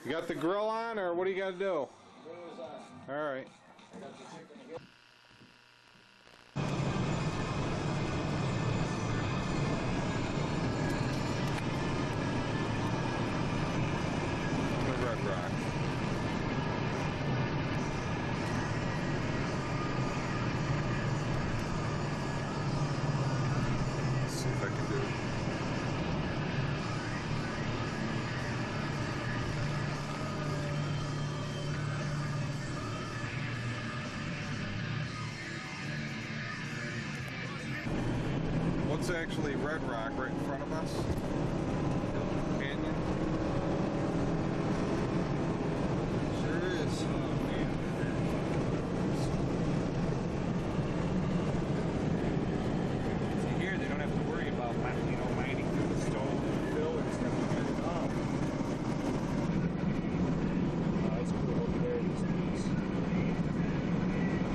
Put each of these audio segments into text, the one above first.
You got the grill on, or what do you got to do? Grill is on. All right. I got the chicken again. The Red Rock. Let's see if I can do it. What's actually Red Rock right in front of us? Canyon? Sure is. Oh man. See here, they don't have to worry about mining through the stone and fill and stuff. Oh, that's cool over there. These things.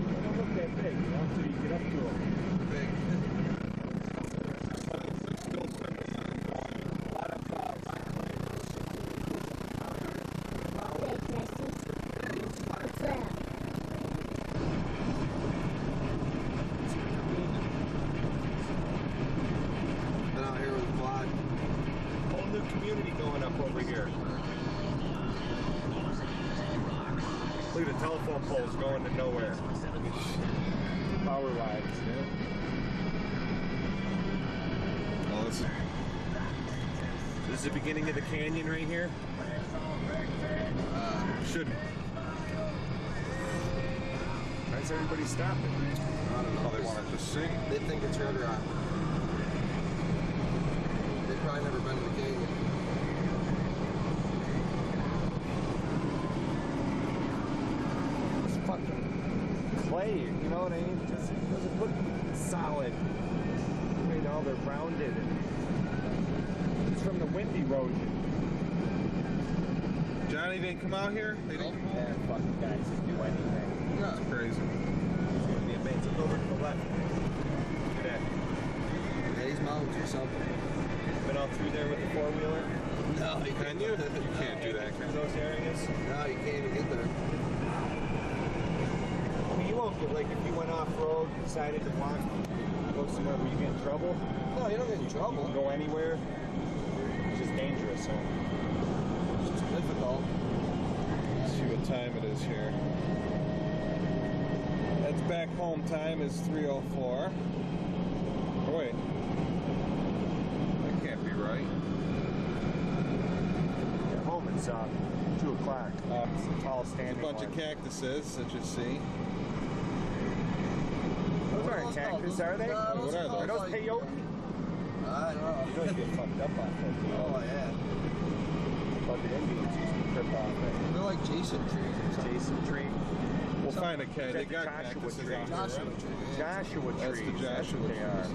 They don't look that big, you know, until you get up to them. Big. Community going up over here. Look at the telephone poles going to nowhere. Power lines, yeah. Well, This is the beginning of the canyon right here. should. Why is everybody stopping? I don't know. Oh, they want to just see. They think it's Red Rock. They've probably never been to the canyon. It's fucking clay, you know what I mean? It just doesn't look solid. You know, they're rounded. It's from the wind erosion. Johnny didn't come out here? They didn't? Yeah, fucking guys can do anything. That's crazy. It's gonna be amazing. Look over to the left. Look at that. Hayes Mountains or something. Been all through there with the four-wheeler? No, you Can you? You can't do that. Through those areas? No, you can't even get there. I mean, you won't get, like, if you went off-road, decided to walk, go somewhere where you get in trouble. No, you don't get in trouble. You can go anywhere. It's just dangerous, huh? It's just difficult. Let's see what time it is here. That's back home time is 3:04. Oh, wait. That can't be right. At home it's 2 o'clock. It's a tall standing There's a bunch of cactuses that you see. Those aren't cactus, are they? What are those? Are those peyote? I don't know. You know you get fucked up off that. Oh, yeah. But the Indians used to trip off it. They're like Jason trees or something. Jason tree. We'll find a cat. They got Joshua cactuses tree. out Joshua here. tree. Joshua That's trees. the Joshua what they are.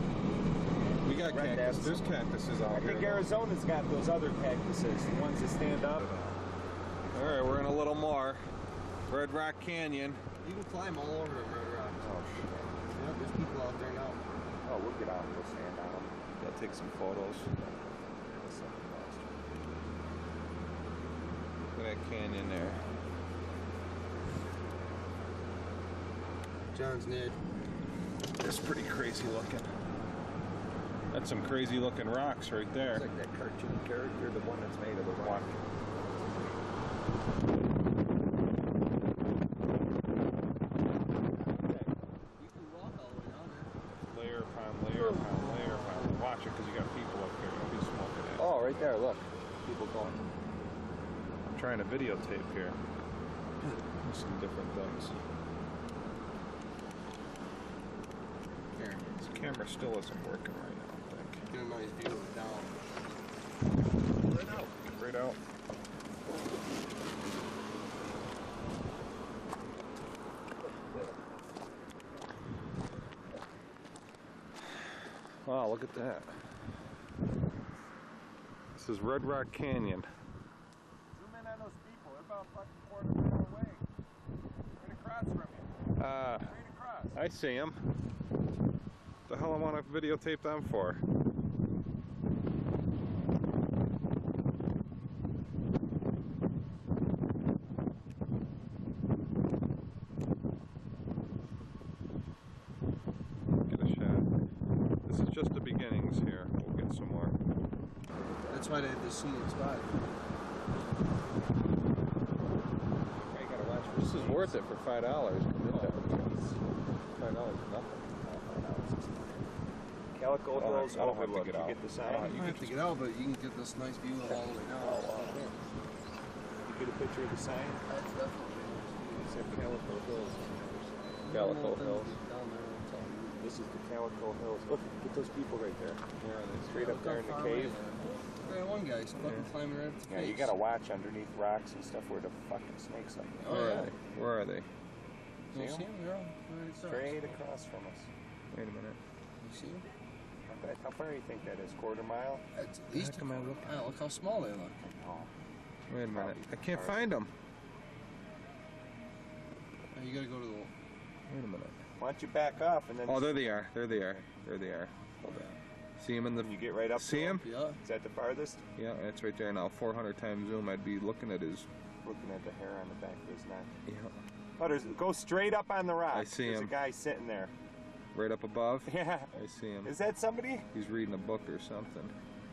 We got Red cactuses. Devils. There's cactuses out I here. think Arizona's got those other cactuses, the ones that stand up. Alright, we're in a little more. Red Rock Canyon. You can climb all over the Red Rock. Oh shit. Yep, there's people out there now. Oh, we'll get out and we'll stand on them. Gotta take some photos. Look at that canyon there. John's near. That's pretty crazy looking. That's some crazy looking rocks right there. It's like that cartoon character, the one that's made of the rock. You can walk all the way down there. Layer upon layer upon layer upon. Watch it because you got people up here. Don't be smoking it. Oh, right there, look. People going. I'm trying to videotape here. Some different things. Here. This camera still isn't working right now, I think. Get a nice view of it down. Right out. Right out. Wow, look at that. This is Red Rock Canyon. Zoom in on those people. They're about fucking quarter mile away. Right across from you. Right across. I see them. The hell I want to videotape them for? is just the beginnings here. We'll get some more. That's why they had this sweet spot. I gotta watch for This is worth it for $5. $5 is nothing. Calico Hills. I don't have to get out. You get the sign. You don't have to get out, but you can get this nice view all the way down. You get a picture of the sign. That's definitely. It's at Calico Hills. Calico Hills. This is the Calico Hills. Look at those people right there. Where are they? Straight up there in the cave. Look at that one guy. He's fucking climbing right up the Yeah, face. you gotta watch underneath rocks and stuff where the fucking snakes are. Oh, yeah. Where are they? You see him? They're all right across. Straight across from us. Wait a minute. You see him? How far do you think that is? Quarter mile? That's at least Heck am I looking? wow, look how small they look. Oh. Wait a minute. I can't find them. Now you gotta go to the. Wait a minute. Why don't you back off and then... Oh, there they are. There they are. There they are. See them in the... You get right up See to him? Yeah. Is that the farthest? Yeah, that's right there now. 400 times zoom. I'd be looking at his... Looking at the hair on the back of his neck. Yeah. Oh, go straight up on the rock. I see There's him. a guy sitting there. Right up above? Yeah. I see him. Is that somebody? He's reading a book or something.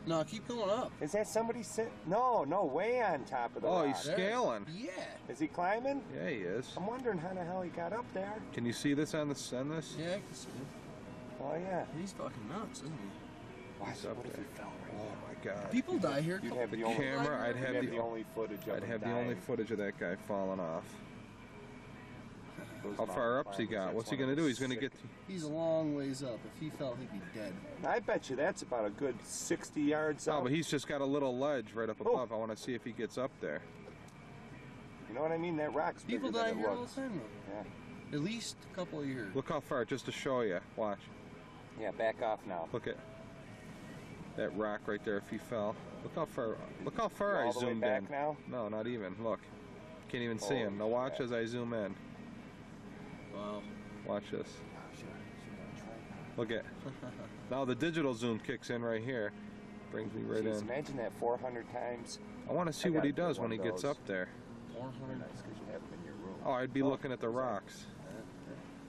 No, keep going up. Is that somebody sitting? No, way on top of the Oh, rock. he's scaling. Yeah. Is he climbing? Yeah, he is. I'm wondering how the hell he got up there. Can you see this on this? On this? Yeah, I can see him. Oh, yeah. He's fucking nuts, isn't he? He's up What if there. he fell right Oh my God. People die here. You'd Couple have the people only die camera, here. I'd have the the only footage of I'd him have the dying. only footage of that guy falling off. Those How far mountain up's he climbers, got? that's What's he one of gonna the do? He's gonna sick- get. He's a long ways up. If he fell, he'd be dead. I bet you that's about a good 60 yards Oh, up. but he's just got a little ledge right up above. I want to see if he gets up there. You know what I mean? That rock's bigger People than die it here all looks. the time, though. Yeah. At least a couple of years. Look how far, just to show you. Watch. Yeah, back off now. Look at that rock right there. If he fell, look how far. Look how far I All the way zoomed back in. now? No, not even. Look, can't even see him. Now Holy watch crap. as I zoom in. Wow. Watch this. Look at. Now the digital zoom kicks in right here. Brings me right Jeez, in. imagine that 400 times. I want to see I what he gotta get does when one he of gets those. up there. 400. Nice, 'cause you have them in your room. Oh, I'd be looking at the rocks.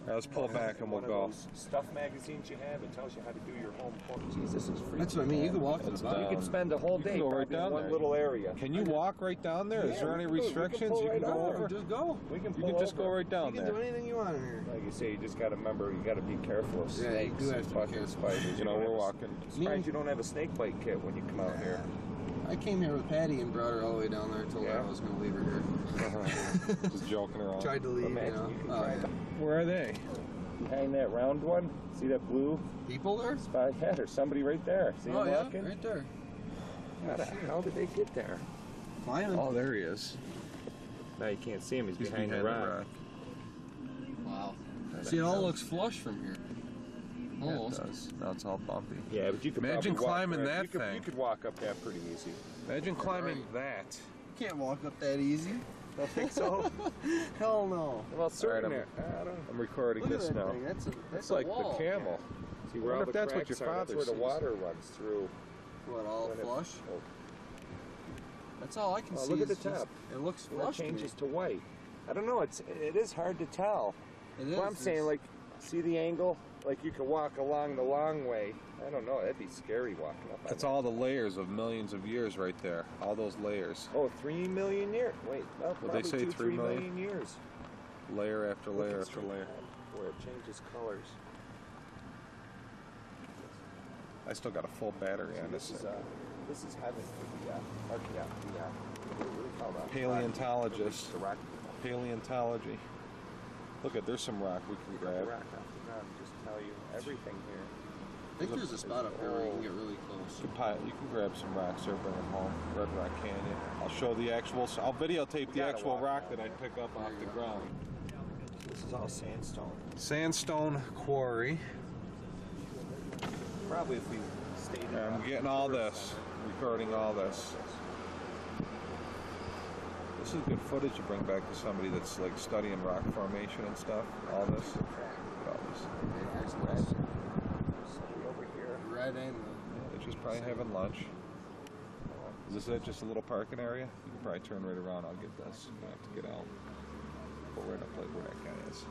All right, let's pull back and we'll One of go. those stuff magazines you have, it tells you how to do your home porn. Jeez, this is free. That's what I mean. You can walk to the That's bottom. You can spend a whole You can day go right probably in down one there. little area. Can you walk right down there? Is Yeah, there any we can pull restrictions? right You can go over. over? Just go. We can You pull can just go over. right down You can do there. anything you want in here. Like you say, you just got to remember, you got to be careful of Yeah, you snakes do have and to be fucking careful. spiders. You know, don't we're have a- walking. Surprised you don't have a snake bite kit when you come out here. I came here with Patty and brought her all the way down there. Told her Yeah. I was going to leave her here. Just joking around. Tried to leave, Imagine you know. you can Oh, try yeah. to- Where are they? Behind that round one, see that blue People there? spot? Yeah, there's somebody right there. See Oh, him yeah, walking? right there. How the hell did they get there? Climbing. Oh, there he is. Now you can't see him. He's, He's behind the rock. Wow. See, it all looks flush from here. Almost. Yeah, it does. Now it's all bumpy. Yeah, but you could Imagine probably walk climbing there. that thing. You could walk up that pretty easy. Imagine climbing that. You can't walk up that easy. Don't think so? Hell no. Well, certainly. Alright, I'm recording Look at this that now. thing. That's It's like wall. the camel. See I where all wonder the if that's what cracks your are? That's father where the sees. water runs through. What, all When it- flush? Oh, That's all I can Oh, see. look at is the just- top. It looks well, it flush to me. changes to white. I don't know. It is hard to tell. It is. Well, I'm saying, like, see the angle? Like you could walk along the long way. I don't know. That'd be scary walking up. That's all the layers of millions of years right there. All those layers. Oh, 3 million years. Wait, no, Would they probably say 2, 3 3 million? million years. Layer after Look, layer it's after from layer. Where it changes colors. I still got a full battery See, on this thing. this is heaven for the what do you call that? Paleontologist. The rock. Paleontology. Look at, there's some rock we can The grab. rock off the ground. Just tell you everything here. I think there's a spot up here where you can get really close. You can grab some rocks there, bring them home. Red Rock Canyon. I'll show the actual. I'll videotape the gotta actual walk rock that. that I pick up off the ground. This is all sandstone. Sandstone quarry. Probably if we stayed. I'm getting all this, recording all this. This is good footage to bring back to somebody that's like studying rock formation and stuff. All this. Look at all this. Here's red. Somebody over here. Right in. They're just probably having lunch. Is this it? Just a little parking area? You can probably turn right around. I'll get this. You don't have to get out. Go right up like where that guy is.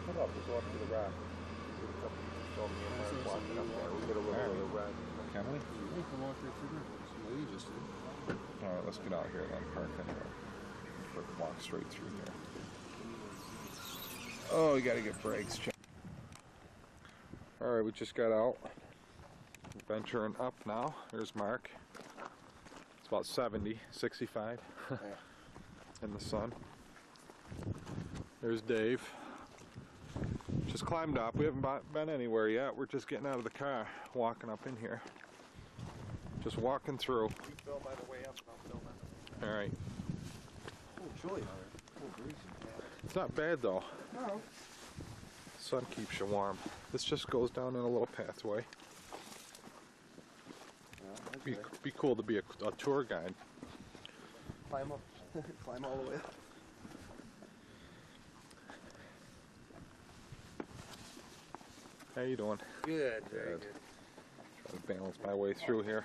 Put up. We'll go up to the rock. Get a couple pictures show me and Mark walking up there. We'll get a little of the red. Can we? We can walk right through there. Well, you just did. All right, let's get out here then. Park anywhere. Walk straight through here. Oh, you gotta get brakes checked. All right, we just got out. We're venturing up now. There's Mark. It's about 70, 65 in the sun. There's Dave. Just climbed up. We haven't been anywhere yet. We're just getting out of the car, walking up in here. Just walking through. You film by the way up and I'll film it. All right. Oh, chilly out here. Oh, breezy. It's not bad though. No. Sun keeps you warm. This just goes down in a little pathway. Yeah, Be cool to be a tour guide. climb up. Climb all the way up. How you doing? Good. Very good. Trying to balance my way through here.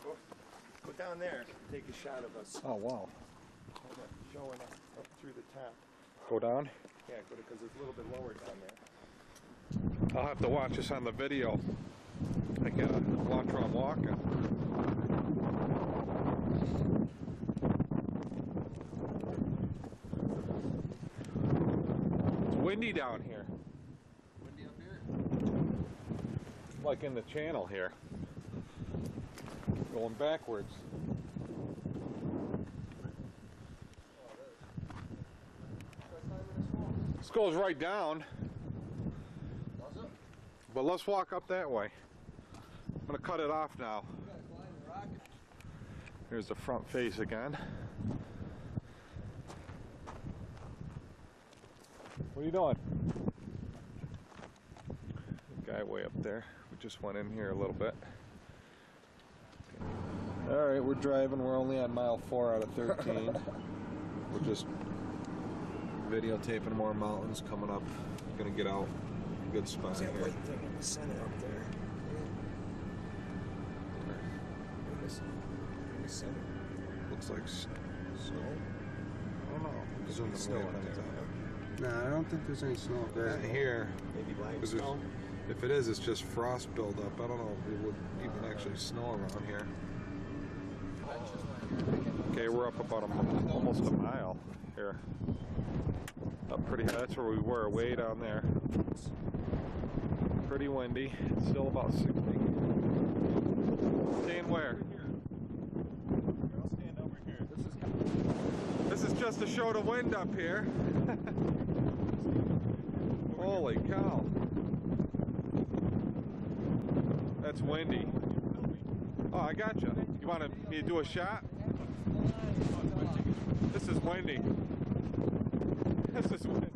Go down there. Take a shot of us. Oh wow. Showing up through the top. Go down? Yeah, because it's a little bit lower down there. I'll have to watch this on the video. I gotta watch where I'm walking. It's windy down here. Windy up here? Like in the channel here. Going backwards. This goes right down. Does it? But let's walk up that way. I'm gonna cut it off now. You gotta climb the rocket. Here's the front face again. What are you doing? The guy way up there. We just went in here a little bit. Alright, we're driving. We're only on mile 4 out of 13. We're just videotaping more mountains coming up. Gonna get out. Good spot here. That white thing in the center up there. In the center. Looks like snow. I don't know. There's no snow up there. No, I don't think there's any snow up there. Not here. Maybe Because limestone. if it is, it's just frost buildup. I don't know if it would even actually snow around here. Okay, we're up about almost a mile here. Up pretty high. That's where we were, way down there. Pretty windy. It's still about 60. Staying where? I'll stand over here. This is just to show the wind up here. Holy cow. That's windy. Oh, I got you. You want me to do a shot? This is windy. This is windy.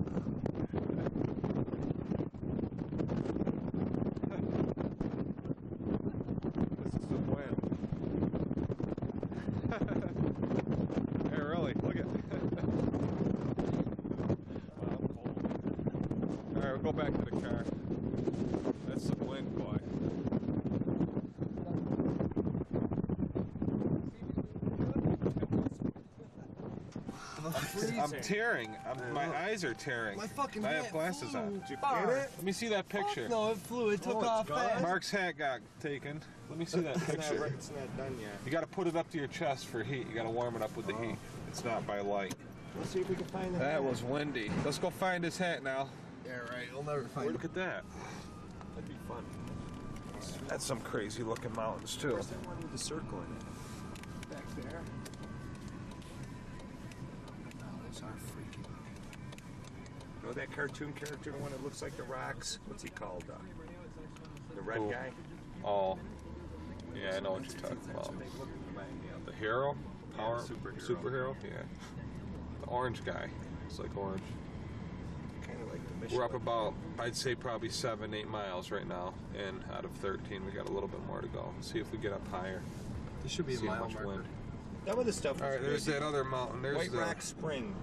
This is some wind. Hey, really? Look at. All right, we'll go back to the car. That's some wind, boy. I'm tearing. My eyes are tearing. My fucking I have hat glasses flew. on. Did you get it? Let me see that picture. No, it flew. It took it's off gone? fast. Mark's hat got taken. Let me see that picture. It's not done yet. You got to put it up to your chest for heat. You got to warm it up with the heat. It's not by light. Let's see if we can find the That hat. was windy. Let's go find his hat now. Yeah, right. You'll never find Look at that. That'd be fun. That's some crazy looking mountains too. Where's that one with the circle in it? Back there. Those are freaky. You know that cartoon character, the one that looks like the rocks? What's he called? The red Who? guy? Oh, yeah, I know what you're talking That's about. what they look like. The hero? Power? superhero. Yeah. The orange guy. It's like orange. Kind of like the Michelin. We're up about, I'd say probably 7-8 miles right now, and out of 13 we got a little bit more to go. See if we get up higher. This should be a See how mile much marker. wind. Some of the stuff All right, there's that other mountain. There's White the Rock Spring.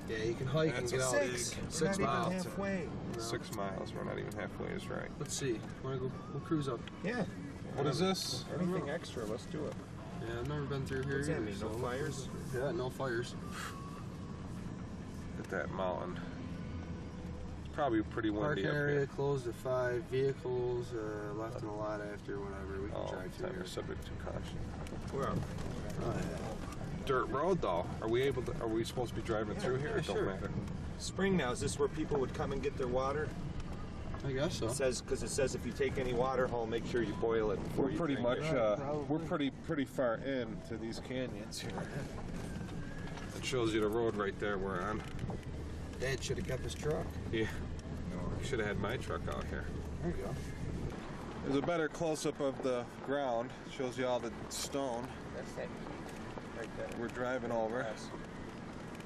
Yeah, you can hike and That's get a out. Six. We're 6 not miles. even halfway. 6 miles. We're not even halfway is right. Let's see. Wanna go? We'll cruise up. Yeah. What is this? Anything extra, let's do it. Yeah, I've never been through here What's that either. mean, no so- fires? Yeah, no fires. At that mountain. probably pretty windy Parking up area here. closed at 5. Vehicles left in the lot after, whatever. We can drive through Time here. is subject to caution. Oh, yeah. Dirt road though. Are we able to? Are we supposed to be driving through here? It sure. don't matter. Spring now, is this where people would come and get their water? I guess so. It says, because it says if you take any water home, make sure you boil it before We're you pretty drink much. it. We're pretty far into these canyons here. It shows you the road right there we're on. Dad should have kept his truck. Yeah. I should have had my truck out here. There you go. There's a better close-up of the ground. Shows you all the stone That's that right there. we're driving over. Yes.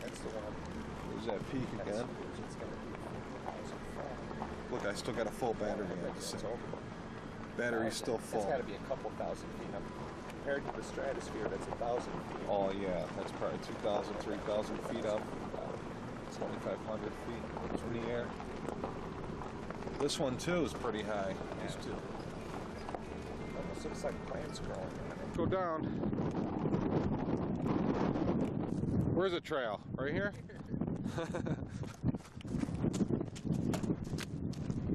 That's the one. There's that peak That's again. it's gonna be Look, I still got a full battery. it's over. Battery's still full. That's got to be a couple thousand feet up. Compared to the stratosphere, that's 1,000 feet. Oh yeah, that's probably 2,000, 3,000 feet up. 2,500 feet in the air. This one too is pretty high. These two. Almost looks like plants growing on it. Go down. Where's the trail? Right here?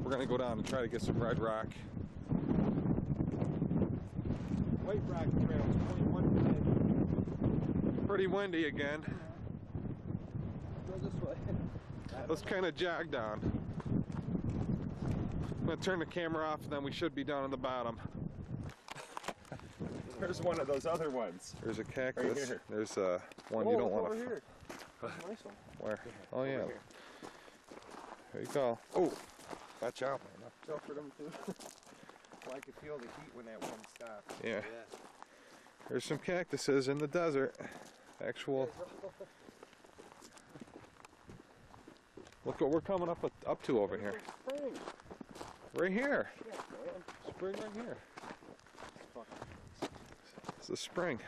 We're gonna go down and try to get some red rock. White Rock Trail is 21 Pretty windy again. Go this way. Let's kind of jog down. I'm gonna turn the camera off and then we should be down on the bottom. There's one of those other ones. There's a cactus. Right here. There's one you don't want to. here. Nice one. Where? Oh yeah. Over here. There you go. Oh, watch out. So for them too. Well, I could feel the heat when that one stopped. Yeah. There's some cactuses in the desert. Actual. Look what we're coming up to over here. Spring. Right here. Yeah, man. Spring right here. It's a spring.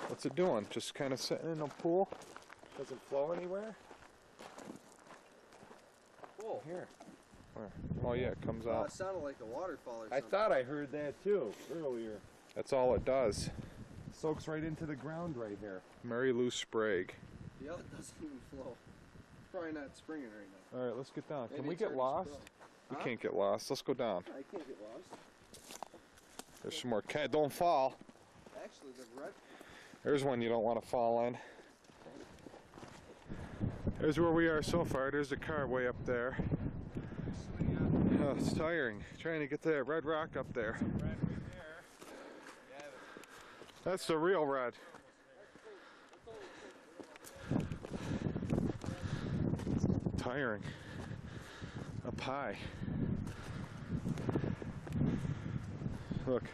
What's it doing? Just kind of sitting in a pool? Does it flow anywhere? Cool. Here. Where? Oh yeah, it comes out. It sounded like a waterfall or I something. thought I heard that too earlier. That's all it does. Soaks right into the ground right here. Mary Lou Sprague. Yeah, it doesn't even flow. It's probably not springing right now. All right, let's get down. Can Maybe we it's get already lost? sprung. We Huh? can't get lost. Let's go down. I can't get lost. There's some more cat. Don't fall. Actually, the red. There's one you don't want to fall in. There's where we are so far. There's the car way up there. Oh, it's tiring trying to get that red rock up there. That's the real red. Tiring. Up high. Look.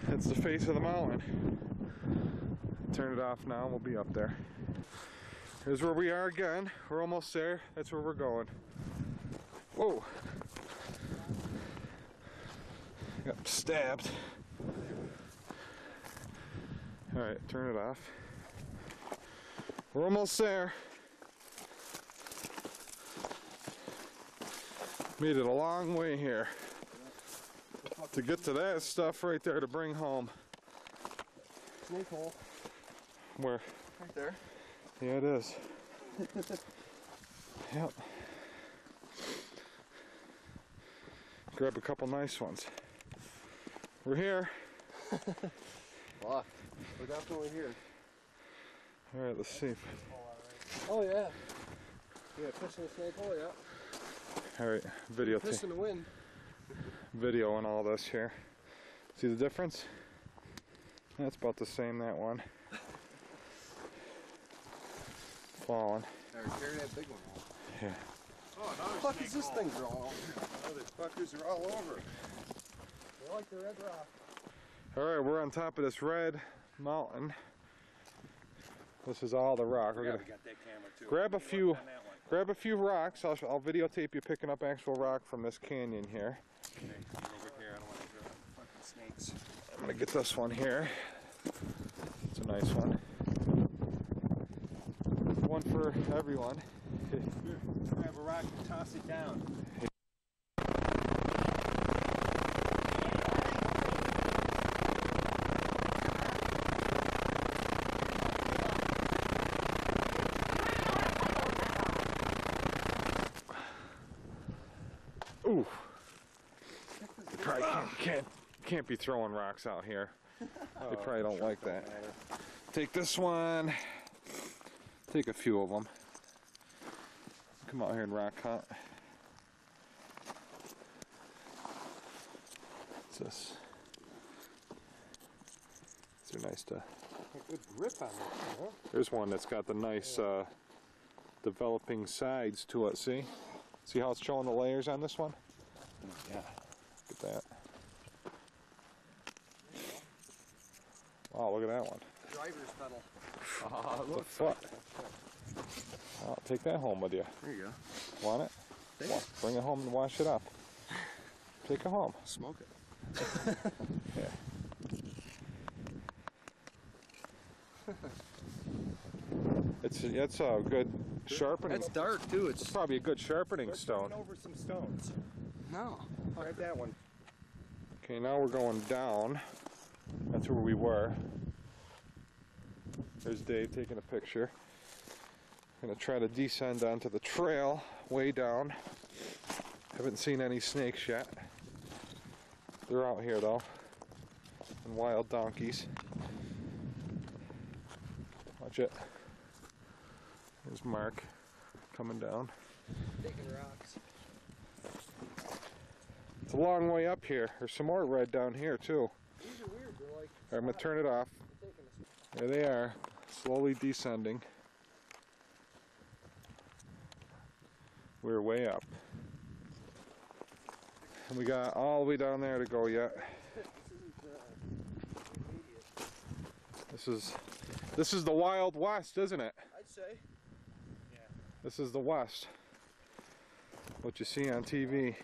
That's the face of the mountain. Turn it off now, we'll be up there. Here's where we are again. We're almost there. That's where we're going. Whoa. Got stabbed. Alright, turn it off. We're almost there. Made it a long way here to get to that stuff right there to bring home. Snake hole. Where? Right there. Yeah, it is. Yep. Grab a couple nice ones. We're here. Look. We're definitely here. All right, let's see. Oh yeah. Yeah, fish in the snake hole, yeah. All right, video Fish in the wind. video and all this here. See the difference? That's about the same, that one. Falling. Alright, carry that big one out. Yeah. Oh, What the fuck is this thing growing on? Oh, the fuckers are all over. They like the red rock. All right, we're on top of this red mountain. This is all the rock. We're Yeah, gonna we got that camera too. grab a Look few. on that one. Grab a few rocks. I'll videotape you picking up actual rock from this canyon here. Okay, come over here. I don't want to drop fucking snakes. I'm gonna get this one here. It's a nice one. One for everyone. Here, grab a rock and toss it down. can't be throwing rocks out here. They probably don't like that. Take this one. Take a few of them. Come out here and rock hunt. What's this? These are nice to. Good grip on this, huh? There's one that's got the nice developing sides to it. See? See how it's showing the layers on this one? Yeah. Look at that. Wow, look at that one. Driver's pedal. What the fuck? Oh, take that home with you. There you go. Want it? Bring it home and wash it up. Take it home. Smoke it. Yeah. It's a good sharpening. That's dark too. It's probably a good sharpening stone. Over some stones. No. Grab that one. Okay, now we're going down. That's where we were. There's Dave taking a picture. I'm gonna try to descend onto the trail way down. Haven't seen any snakes yet. They're out here though. And wild donkeys. Watch it. There's Mark coming down. Taking rocks. It's a long way up here. There's some more red down here too. These are weird. They're like. All right, I'm gonna turn it off. There they are, slowly descending. We're way up. And we got all the way down there to go yet. This is the Wild West, isn't it? I'd say. Yeah. This is the West. What you see on TV.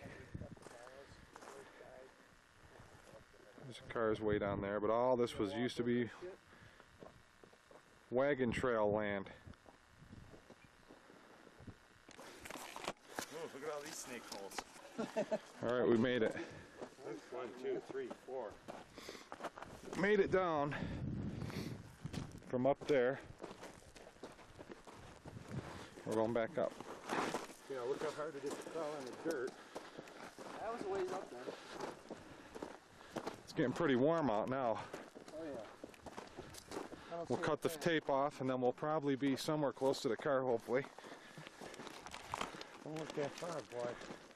There's cars way down there, but all this was used to be wagon trail land. Oh, look at all these snake holes. All right, we made it. 1, 2, 3, 4. Made it down from up there. We're going back up. Yeah, look how hard it is to crawl on the dirt. That was a ways up there. It's getting pretty warm out now. Oh yeah. We'll cut the tape off and then we'll probably be somewhere close to the car, hopefully. Don't look that far, boy.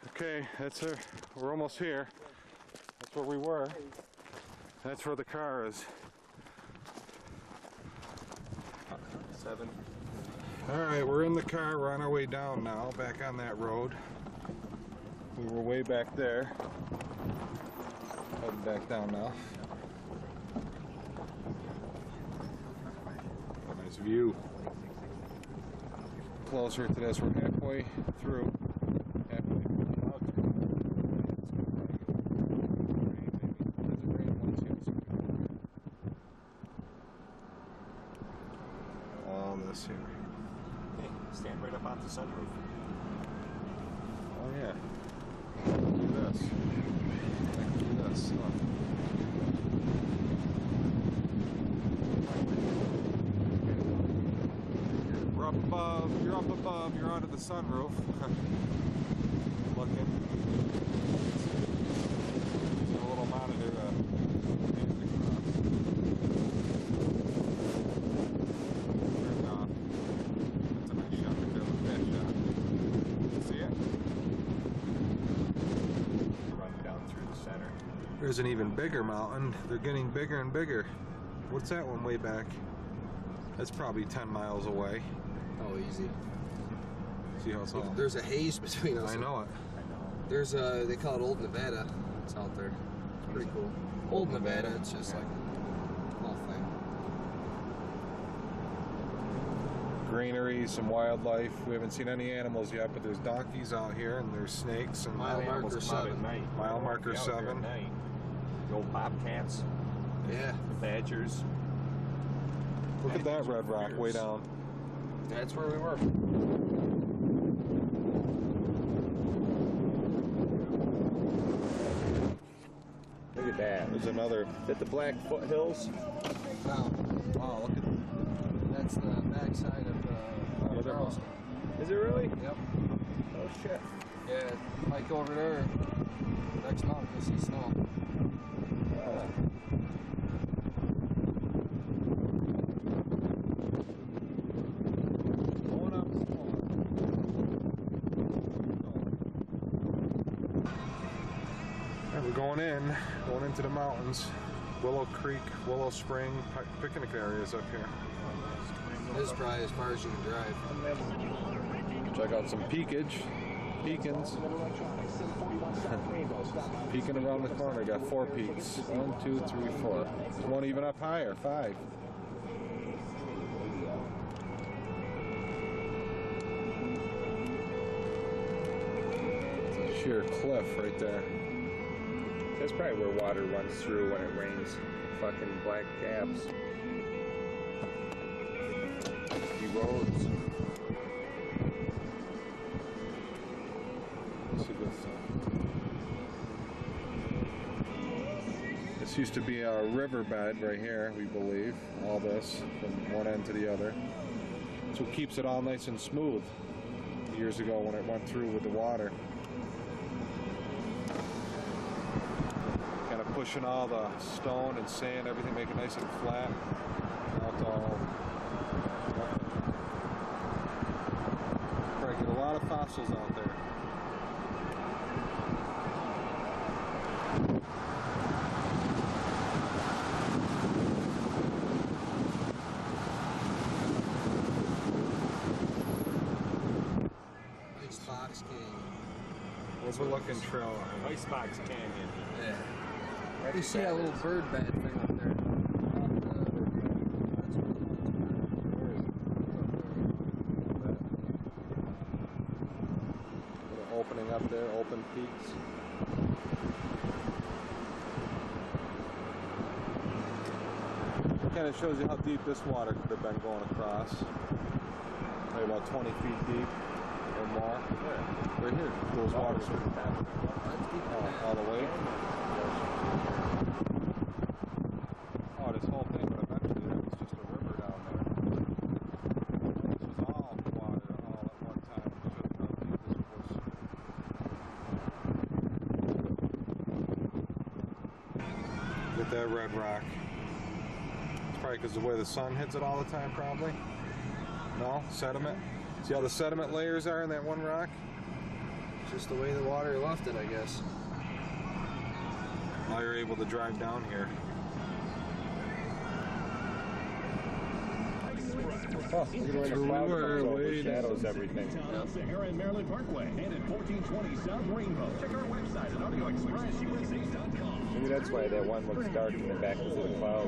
Okay, that's it. We're almost here. That's where we were. That's where the car is. 7. Alright, we're in the car. We're on our way down now, back on that road. We were way back there. Heading back down now. Nice view. Closer to this. We're halfway through. All this here. Hey, stand right up on the sunroof. Oh yeah. Look at this. Look at this. We're up above. You're up above. You're onto the sunroof. Looking. There's a little monitor to manage the cross. Turned off. That's a nice shot right there. Look at that shot. See it? Run down through the center. There's an even bigger mountain. They're getting bigger and bigger. What's that one way back? That's probably 10 miles away. Oh, easy. See how it's all. There's a haze between us. I know it. There's they call it Old Nevada. It's out there. It's pretty cool. Old Nevada. It's just like a small thing. Greenery, some wildlife. We haven't seen any animals yet, but there's donkeys out here and there's snakes and Mile marker 7. Mile marker 7. The old bobcats. Yeah. The badgers. Look at that red rock way down. That's where we were. Look at that. There's another. Is that the Black Foothills? Wow. Wow, look at that's the backside of Charleston. Is it really? Yep. Oh shit. Yeah, like over there. Next month we'll see snow. Going up small. Alright, we're going into the mountains. Willow Creek, Willow Spring, picnic areas up here. This is probably as far as you can drive. Check out some peekins. Peeking around the corner, got 4 peaks. 1, 2, 3, 4. There's one even up higher, 5. It's a sheer cliff right there. That's probably where water runs through when it rains. Fucking black gaps. Erodes. Let's see this used to be a riverbed right here, we believe. All this from one end to the other. That's what keeps it all nice and smooth. Years ago when it went through with the water. Kind of pushing all the stone and sand, everything, make it nice and flat. Now it's all probably get a lot of fossils out there. Icebox Canyon. Overlooking trail. Icebox Canyon. Yeah. You see that little bird bed thing up there? Little opening up there, open peaks. Kind of shows you how deep this water could have been going across. Maybe about 20 feet deep or more. Yeah. Right here, those waters all the way. Oh, this whole thing, but eventually there was just a river down there. This was all water all at one time. Shows how deep this was. Get that red rock. It's probably because of the way the sun hits it all the time, probably. No? Sediment? See how the sediment layers are in that one rock? Just the way the water left it, I guess. Now you're able to drive down here. Oh, look at where the cloud comes over, way shadows everything. Sahara and Maryland Parkway and at 1420 South Rainbow. Check our website at audioexpressusa.com. Maybe that's why that one looks dark in the back because of the cloud.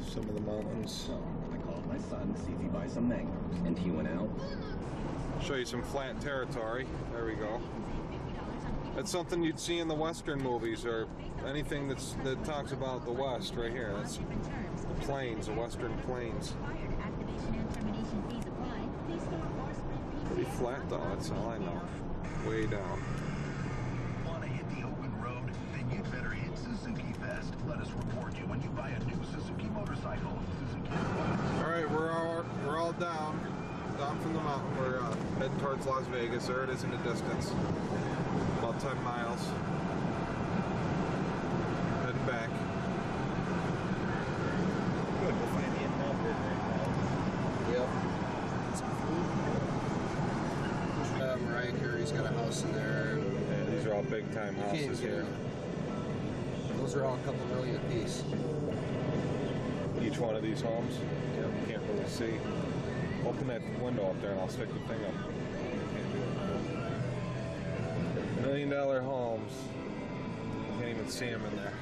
Some of the mountains. I called my son to see if he buys some mangoes, and he went out. Show you some flat territory. There we go. That's something you'd see in the Western movies or anything that talks about the West right here. That's the plains, the Western plains. Pretty flat though, that's all I know. Way down. Want to hit the open road? Then you'd better hit Suzuki Fest. Let us report you when you buy a new Suzuki motorcycle. Suzuki. All right, we're all down from the mountain. We're heading towards Las Vegas. There it is in the distance. About 10 miles. Heading back. Good, we'll find the inhabited right Yep. Mariah Carey's got a house in there. Yeah, these are all big time You can't houses get here. in. Those are all a couple million apiece. Each one of these homes. Yeah, you can't really see. Open that window up there and I'll stick the thing up. $1 million homes. You can't even see them in there.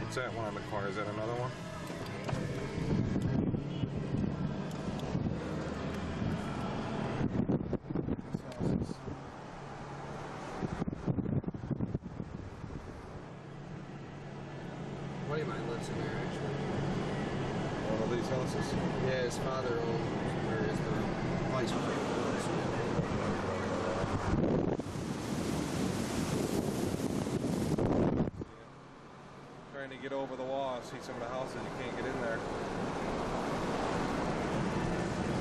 What's that one on the corner? Is that another one? Buddy of mine lives in there, actually. One of these houses? Yeah, his father owned, or is the vice president. Trying to get over the wall, see some of the houses, you can't get in there.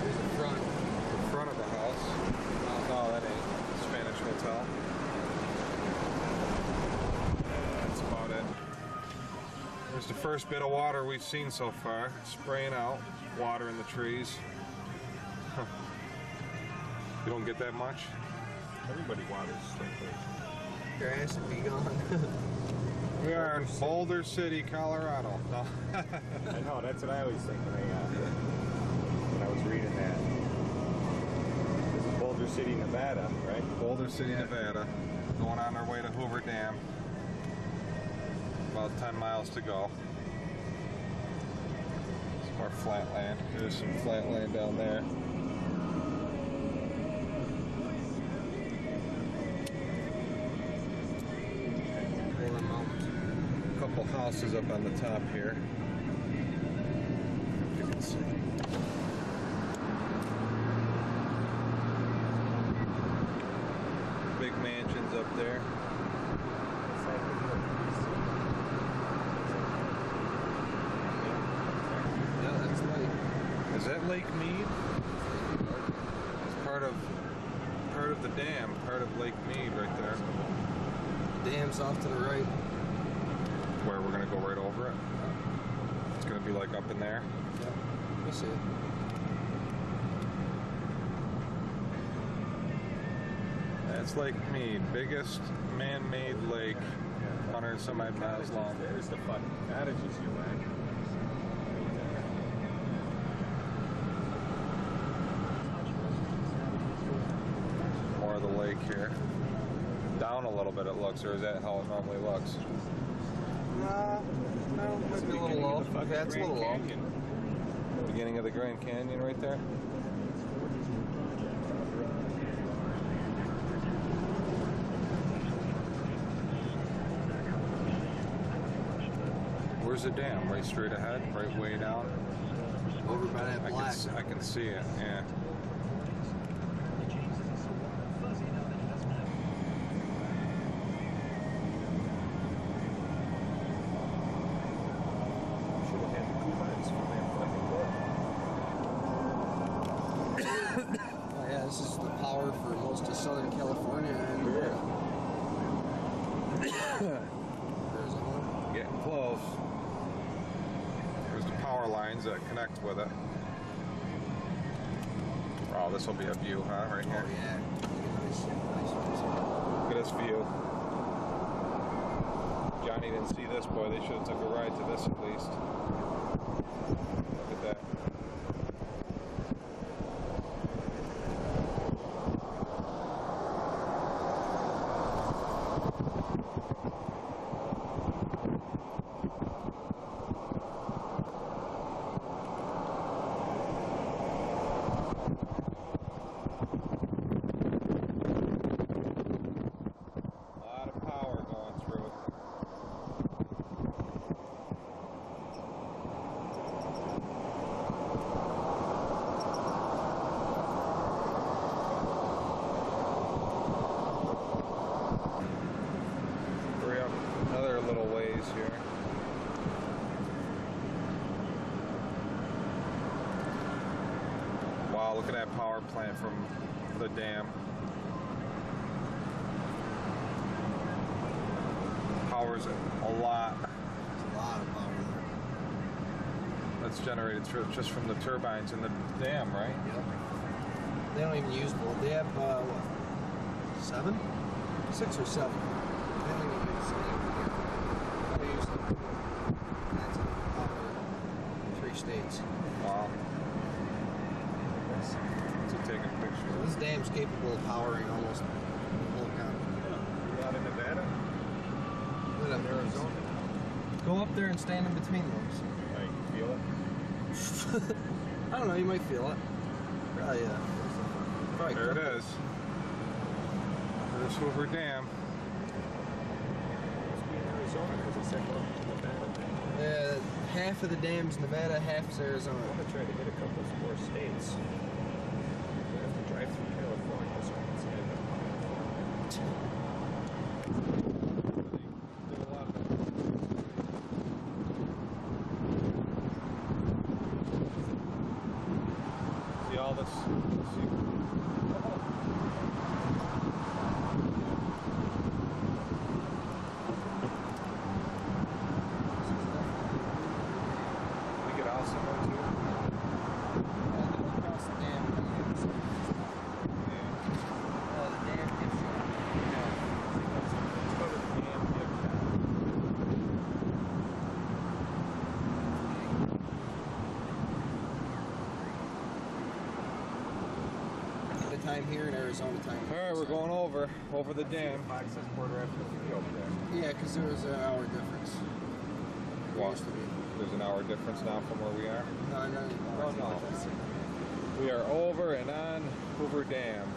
There's the front. The front of the There's the first bit of water we've seen so far, spraying out water in the trees. You don't get that much? Everybody waters sprinklers. Grass would be gone. We are in Boulder City, Colorado. No. I know, that's what I always think when I was reading that. This is Boulder City, Nevada, right? Boulder City, Nevada. Going on our way to Hoover Dam. About 10 miles to go. Some more flat land. There's some flat land down there. A couple houses up on the top here. You can see. Big mansions up there. Yeah, that's Lake. Is that Lake Mead? It's part of the dam, part of Lake Mead right there. Dam's off to the right. Where we're gonna go right over it. It's gonna be like up in there. Yep. You see it. That's Lake Mead, biggest man-made lake, 100 and some odd miles long. There's the fucking cottages you went. More of the lake here. Down a little bit it looks, or is that how it normally looks? No, might be a little low. Yeah, it's a little low. Beginning of the Grand Canyon right there. Where's the dam? Right straight ahead? Right way down? Over by that black. I can see it, yeah. Should have had the coupons from that fucking book. Oh yeah, this is the power for most of Southern California and Arizona. Getting close. There's the power lines that connect with it. Oh, this will be a view, huh? Right here. Oh yeah. Nice. Look at this view. Johnny didn't see this, boy. They should have took a ride to this at least. Look at that. Another little ways here. Wow, look at that power plant from the dam. Powers a lot. There's a lot of power there. That's generated just from the turbines in the dam, right? Yep. They don't even use both. They have, what, 7? 6 or 7. They don't even use any. They use them. That's enough power in 3 states. Wow. To take a picture. This dam's capable of powering almost the whole county. You out in Nevada? Look at that. Arizona? Go up there and stand in between those. Like, feel it? I don't know, you might feel it. Probably, probably There it is. There's Hoover Dam. Must be in Arizona because it said Nevada. Half of the dam's Nevada, half's Arizona. I'm gonna try to hit a couple more states. I have to drive through California so I can see it. See all this? See? here in Arizona time. Alright, we're going over the dam. Access border after the over there. Yeah, because there was an hour difference. There What? used to be. There's an hour difference now from where we are. No, not anymore. No. We are over and on Hoover Dam.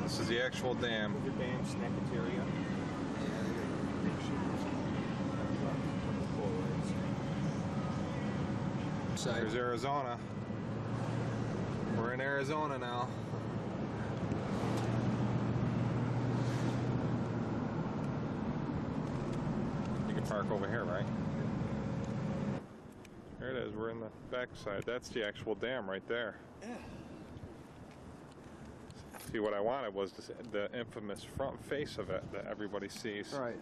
This is the actual dam. Hoover Dam, Sementilli. There's Arizona. We're in Arizona now. You can park over here, right? There it is. We're in the back side. That's the actual dam right there. Yeah. See, what I wanted was the infamous front face of it that everybody sees. Right.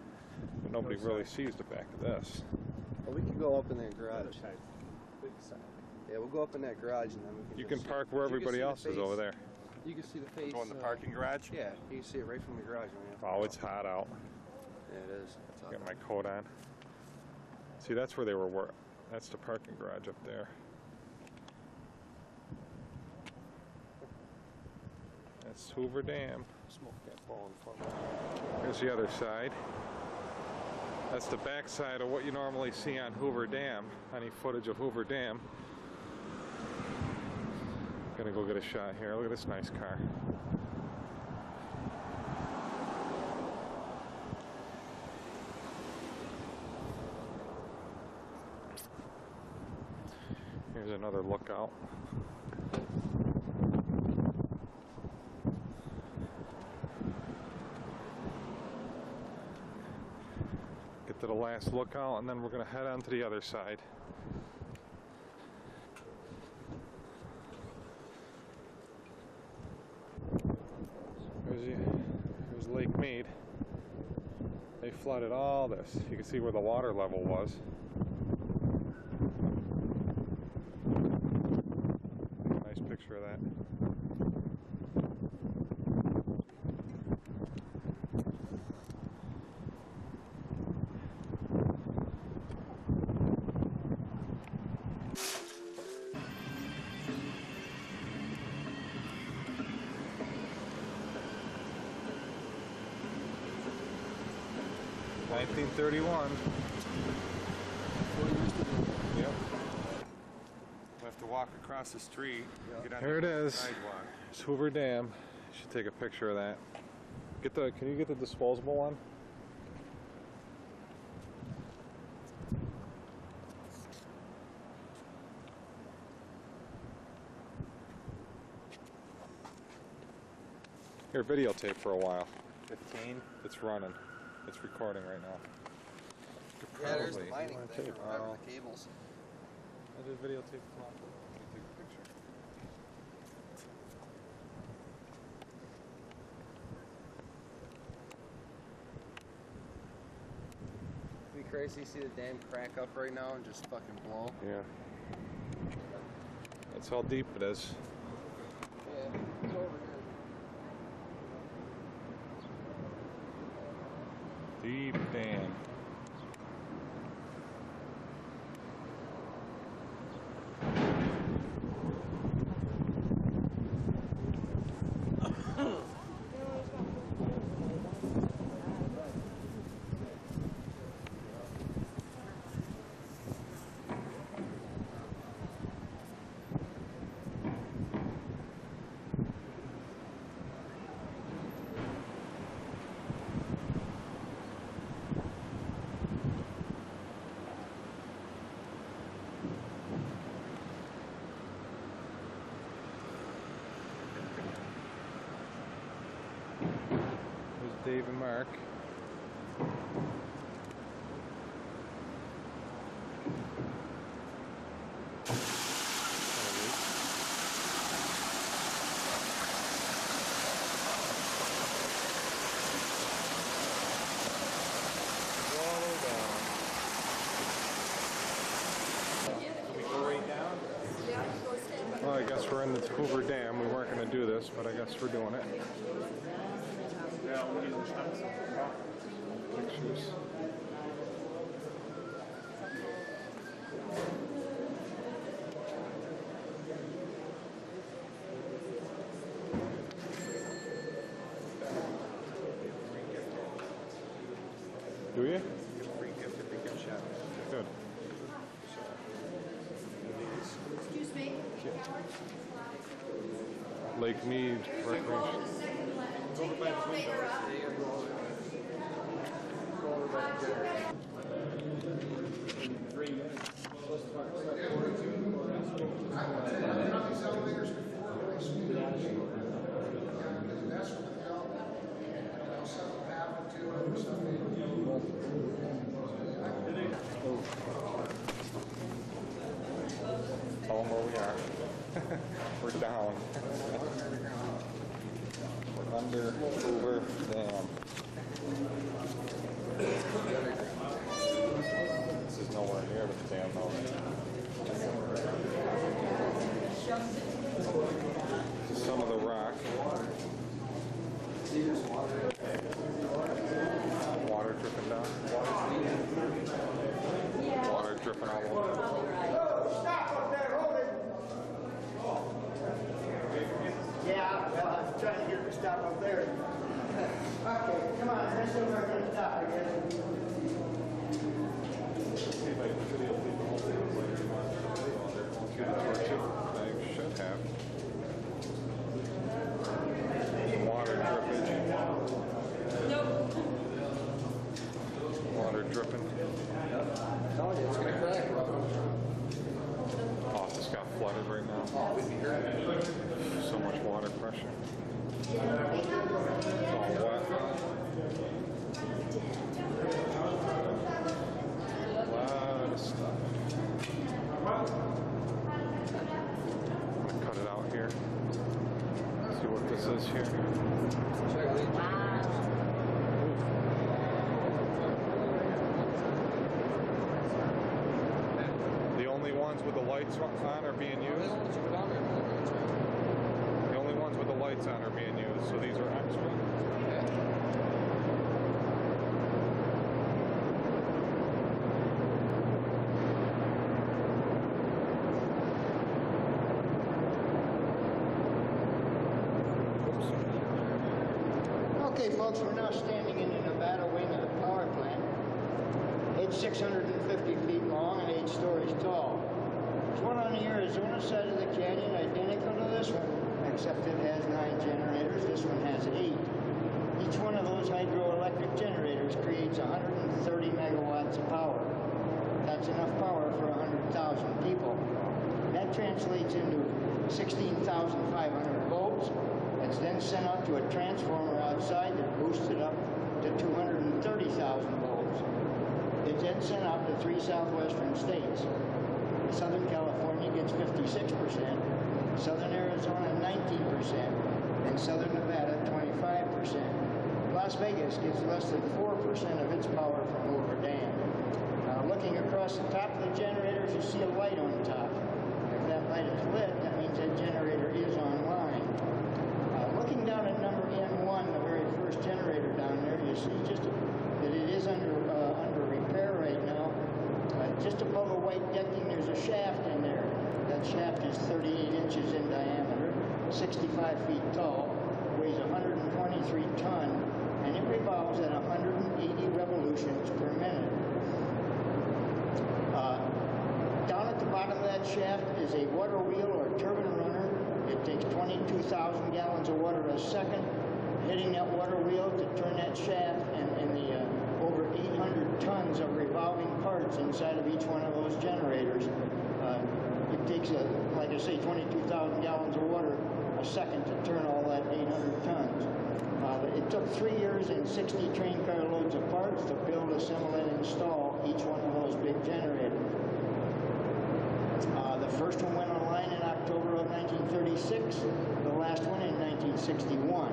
But nobody really sees the back of this. Well, we can go up in that garage. Yeah, we'll go up in that garage and then we can. You can park where everybody else is over there. You can see the face. Go in the parking garage? Yeah, you can see it right from the garage. Oh, it's hot out. Yeah, it is. It's hot. Got my coat on. See, that's where they were. That's the parking garage up there. That's Hoover Dam. Smoke that ball in front. Here's the other side. That's the back side of what you normally see on Hoover Dam. Any footage of Hoover Dam. Gonna go get a shot here. Look at this nice car. Here's another lookout. Get to the last lookout and then we're gonna head on to the other side. There's Lake Mead. They flooded all this. You can see where the water level was. Nice picture of that. $1931. Yep. We'll have to walk across the street. Get on Here it the is. sidewalk. It's Hoover Dam. You should take a picture of that. Can you get the disposable one? Here, videotape for a while. 15. It's running. It's recording right now. Yeah, there's the Probably. lining thing Tape. or whatever, the cables. I did videotape. Come on. Let me take a picture. It'd be crazy to see the dam crack up right now and just fucking blow. Yeah. That's how deep it is. Yeah, it's over here. Deep dam. Dave and Mark. Well, I guess we're in the Hoover Dam. We weren't going to do this, but I guess we're doing it. Pictures. Do you? Free gift if they get shot. Good. Excuse me? Lake Mead Recreation. Over by the window. They gotta go over there. Go over by the generator. 3 minutes. Tell them where we are. We're down. We're under Hoover Dam. This is nowhere near the dam though. This is some of the rock. Water dripping down. Water dripping all over. Yeah, well, I was trying to get it to stop up there. Okay, come on, this is where we're going to stop, I guess. They should have. Water drippage. Water dripping. Oh, yeah, it's gonna crack. Oh, this got flooded right now. So much water pressure. It's all wet. A lot of stuff. I'm gonna cut it out here. See what this is here. Check it. The only ones with the lights on are being used. The only ones with the lights on are being used, so these are extra. Okay, folks, we're now standing in the Nevada wing of the power plant. It's 650 feet long and 8 stories tall. There's one on the Arizona side of the canyon identical to this one, except it has 9 generators. This one has 8. Each one of those hydroelectric generators creates 130 megawatts of power. That's enough power for 100,000 people. That translates into 16,500 volts. It's then sent out to a transformer outside that boosts it up to 230,000 volts. It's then sent out to 3 southwestern states. Southern California gets 56%, Southern Arizona 19%, and Southern Nevada 25%. Las Vegas gets less than 4% of its power from Hoover Dam. Looking across the top of the generators, you see a light on top. If that light is lit, that means that generator is online. Looking down at number N1, the very first generator down there, you see just that it is under repair right now. Just above the white decking, there's a shaft in there. That shaft is 38 inches in diameter, 65 feet tall, weighs 123 ton, and it revolves at 180 revolutions per minute. Down at the bottom of that shaft is a water wheel or turbine runner. It takes 22,000 gallons of water a second, hitting that water wheel to turn that shaft, and the over 800 tons of revolving parts inside of each one of those generators. It takes, like I say, 22,000 gallons of water a second to turn all that 800 tons. It took 3 years and 60 train car loads of parts to build, assemble, and install each one of those big generators. The first one went online in October of 1936, the last one in 1961.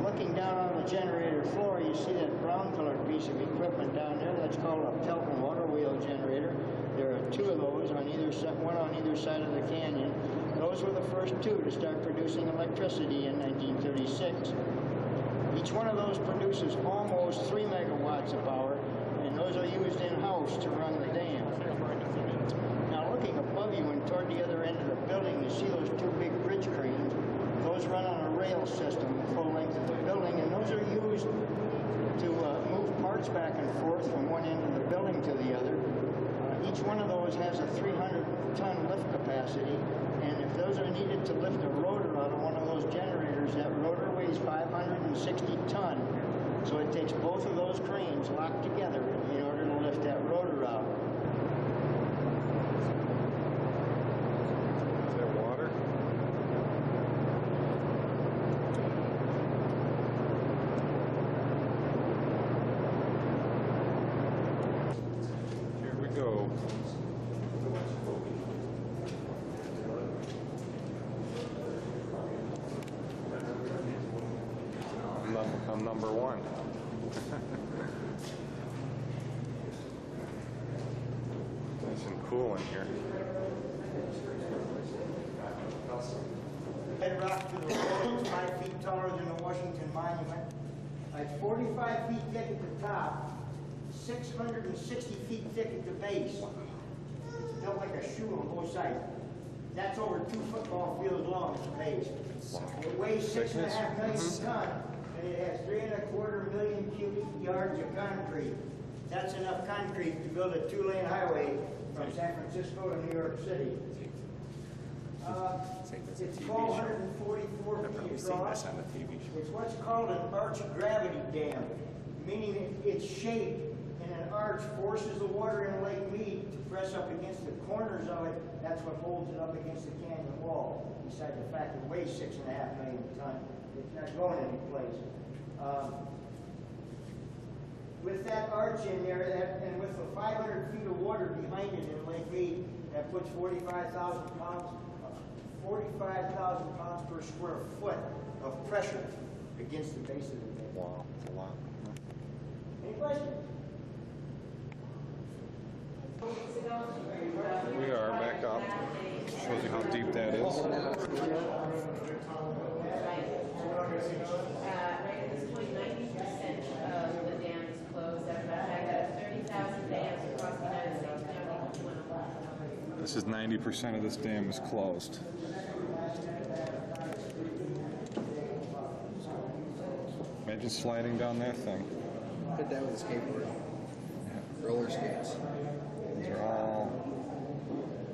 Looking down on the generator floor, you see that brown-colored piece of equipment down there. That's called a Pelton water wheel generator. There are 2 of those on either side, one on either side of the canyon. Those were the first 2 to start producing electricity in 1936. Each one of those produces almost 3 megawatts of power, and those are used in-house to run the dam. Now, looking above you and toward the other end of the building, you see those 2 big bridge cranes. Those run on a rail system the full length of the building, and those are used to move parts roads back and forth from one end of the building to the other. Each one of those has a 300-ton lift capacity, and if those are needed to lift a rotor out of one of those generators, that rotor weighs 560 ton. So it takes both of those cranes locked together in order to lift that rotor out. Is that water? Here we go. I'm number one. Nice and cool in here. Bedrock to the floor is 5 feet taller than the Washington Monument. Like 45 feet thick at the top, 660 feet thick at the base. It's built like a shoe on both sides. That's over 2 football fields long at the base. It weighs 6.5 million tons, and it has 3.25 million cubic yards of concrete. That's enough concrete to build a 2-lane highway from San Francisco to New York City. It's 1,244 feet across. It's what's called an arch gravity dam, meaning its shape in an arch forces the water in Lake Mead to press up against the corners of it. That's what holds it up against the canyon wall, besides the fact it weighs 6.5 million tons. It's not going anyplace. With that arch in there, and with the 500 feet of water behind it in Lake Mead, that puts 45,000 pounds per square foot of pressure against the base of the dam. Wow, that's a lot. Any questions? Here we are, back up. Shows you how deep that is. Right at this point, 90% of the dam is closed. I've got 30,000 dams across the United States. This is 90% of this dam is closed. Imagine sliding down that thing. Did that with a skateboard. Roller skates. These are all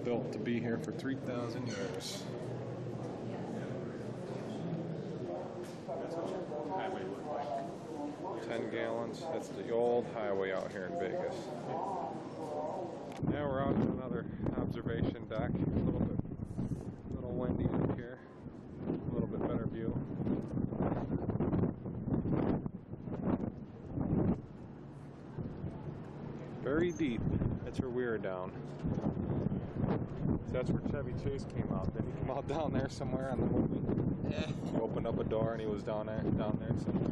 built to be here for 3,000 years. That's what your highway looked like. 10 gallons. That's the old highway out here in Vegas. Now we're out on another observation deck. A little windy up here. A little bit better view. Very deep. That's where we were down. So that's where Chevy Chase came out. Did he come out down there somewhere on the movie? Yeah. He opened up a door and he was down there somewhere.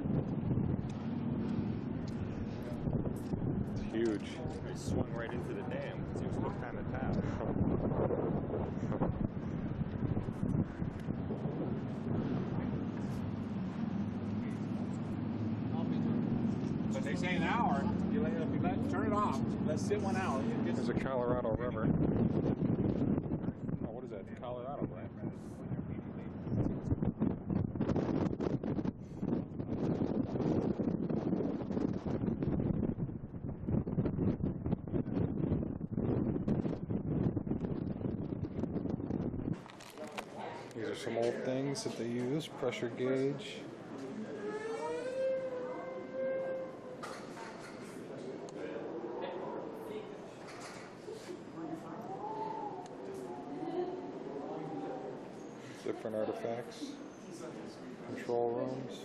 It's huge. He swung right into the dam because he was hooked on the top. But they say an hour. If you turn it off, let's sit 1 hour. There's a Colorado River. Oh, what is that? Colorado, right? These are some old things that they use. Pressure gauge. Different artifacts, control rooms,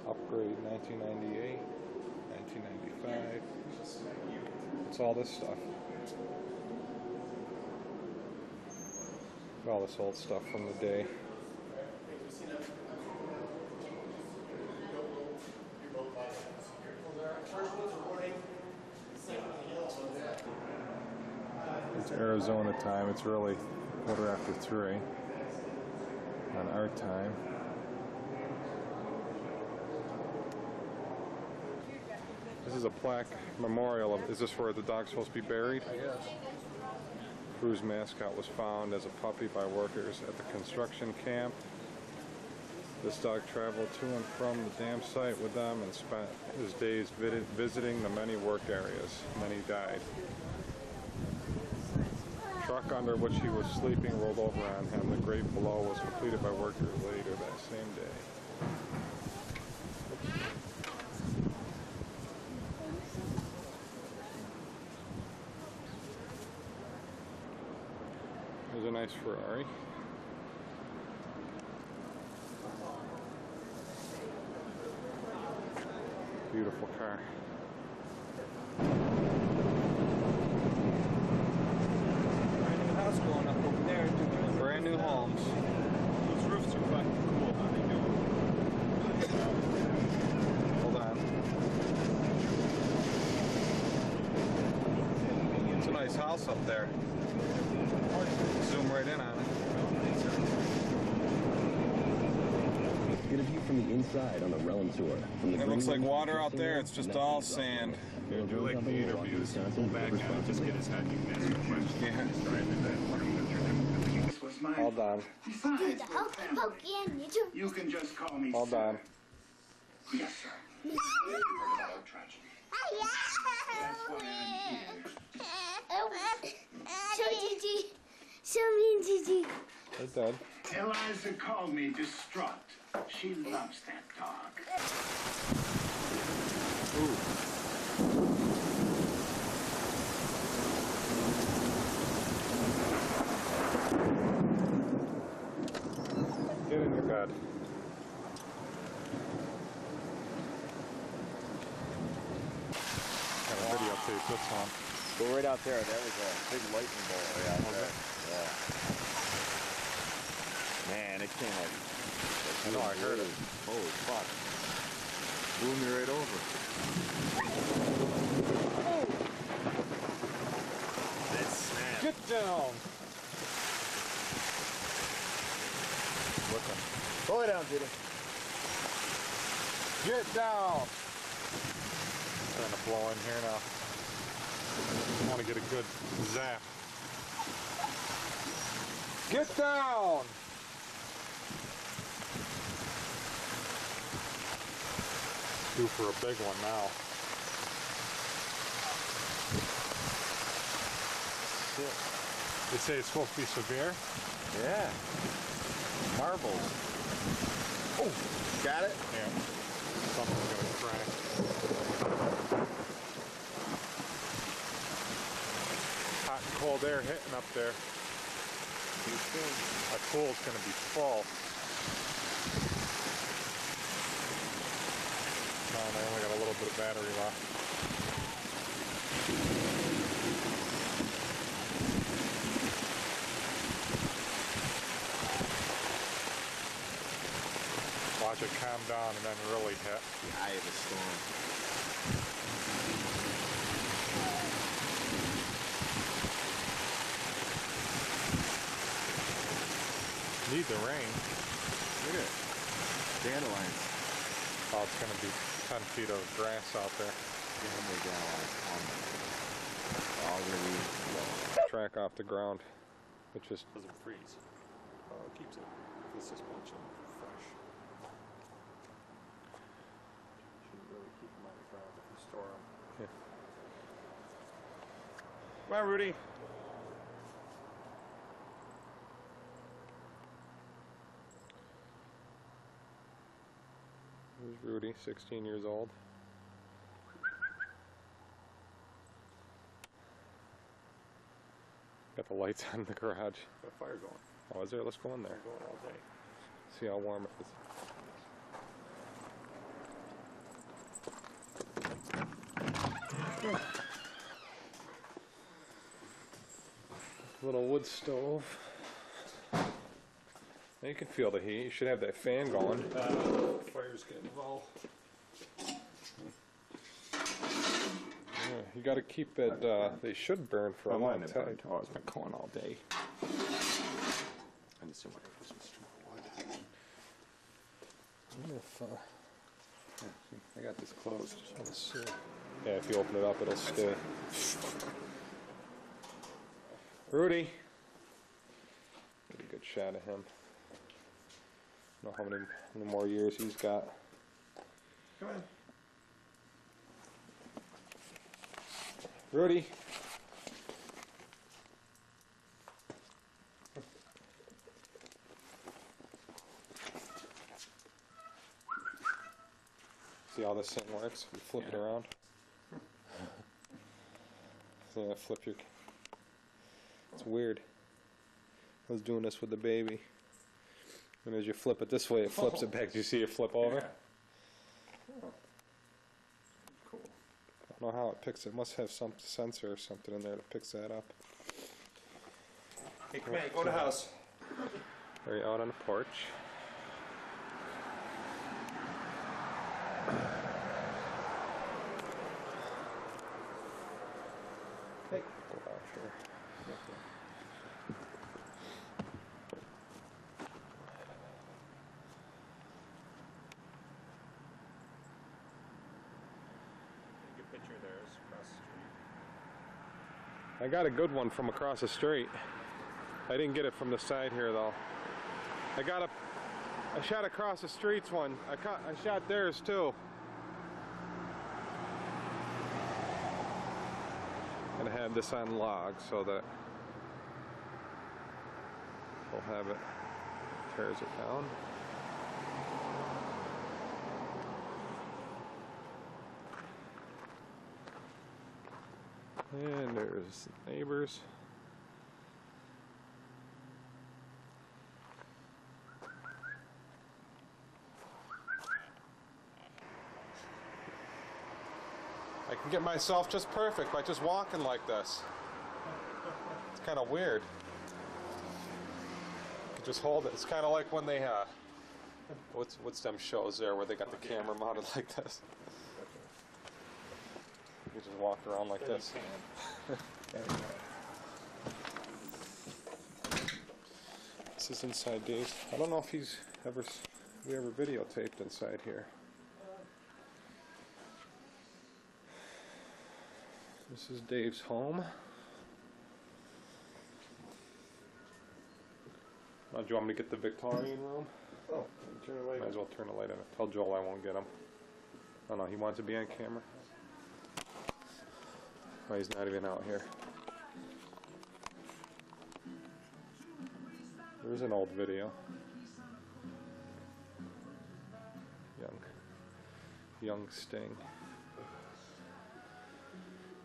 upgrade 1998, 1995, it's all this stuff. All this old stuff from the day. It's Arizona time, it's really 3:15 on our time. This is a plaque memorial of, is this where the dog's supposed to be buried? I guess. Crew's mascot was found as a puppy by workers at the construction camp. This dog traveled to and from the dam site with them and spent his days visiting the many worked areas. Many died. Truck under which he was sleeping rolled over on him. The grave below was completed by workers later that same day. There's a nice Ferrari. Beautiful car. Brand new house going up over there. Brand new homes. Those roofs are fucking cool. How they do them. Hold on. It's a nice house up there. Zoom right in on it. Get a view from the inside on the Relm tour. It looks like water out there. It's just all sand. Do like the interviews. Pull back out. Just get his head. You can answer questions. Yeah. Just drive in there. Hold on. Besides, you can just call me Hold sir. on. Yes, sir. You've heard about our tragedy. That's why I'm here. They're dead. Eliza called me distraught. She loves that dog. Get in your bed. Got a videotape this one. Go right out there. That was a big lightning bolt right out there. Yeah. Man, it came like. I know, I heard it. Holy fuck. Blew me right over. That snap. Get down! Looking. Pull it down, Peter. Get down! Trying to blow in here now. I want to get a good zap. Get down! Due for a big one now. Shit. They say it's supposed to be severe. Yeah. Marbles. Oh, got it? Yeah. Something's gonna crack. Hot and cold air hitting up there. That pool's gonna be full. No, I only got a little bit of battery left. Watch it calm down and then really hit. The eye of the storm. Need the rain. Look at it. Dandelions. Oh, it's gonna be 10 feet of grass out there. Already Track off the ground. It just Doesn't freeze. It keeps it. The suspension fresh. Should really keep them on the ground if you store them. yeah. Come on, Rudy. Here's Rudy, 16 years old. Got the lights on in the garage. Got a fire going. Oh, is there? Let's go in there. Fire going all day. See how warm it is. Little wood stove. Now you can feel the heat. You should have that fan going. Fire's getting involved. Yeah, you got to keep it. They should burn for a long time. Oh, it's been going all day. I just don't want to put some strong wood. I wonder if, I got this closed. let's see. Yeah, if you open it up, it'll stay. Rudy. Get a good shot of him. I don't know how many more years he's got. Come on. Rudy. See how this thing works? You flip it around. So flip your. It's weird. I was doing this with the baby. And as you flip it this way, it flips it back. Do you see it flip over? Yeah. Cool. I don't know how it picks it. It must have some sensor or something in there that picks that up. Hey, come on, go in the house. Are you out on the porch? Hey. Go out here. Take a picture of theirs across the street. I got a good one from across the street. I didn't get it from the side here though. I shot across the streets one. I shot theirs too. And I had this on log so that we'll have it, tears it down. And there's neighbors. I can get myself just perfect by just walking like this. It's kind of weird. You can just hold it. It's kind of like when they what's them shows there where they got the camera mounted like this. You just walk around like this. This is inside Dave's. I don't know if we ever videotaped inside here. This is Dave's home. Do you want me to get the Victorian room? Oh, turn the light Might as well turn the light on. Tell Joel I won't get him. Oh no, he wants to be on camera. Oh, he's not even out here. There's an old video. Young Sting.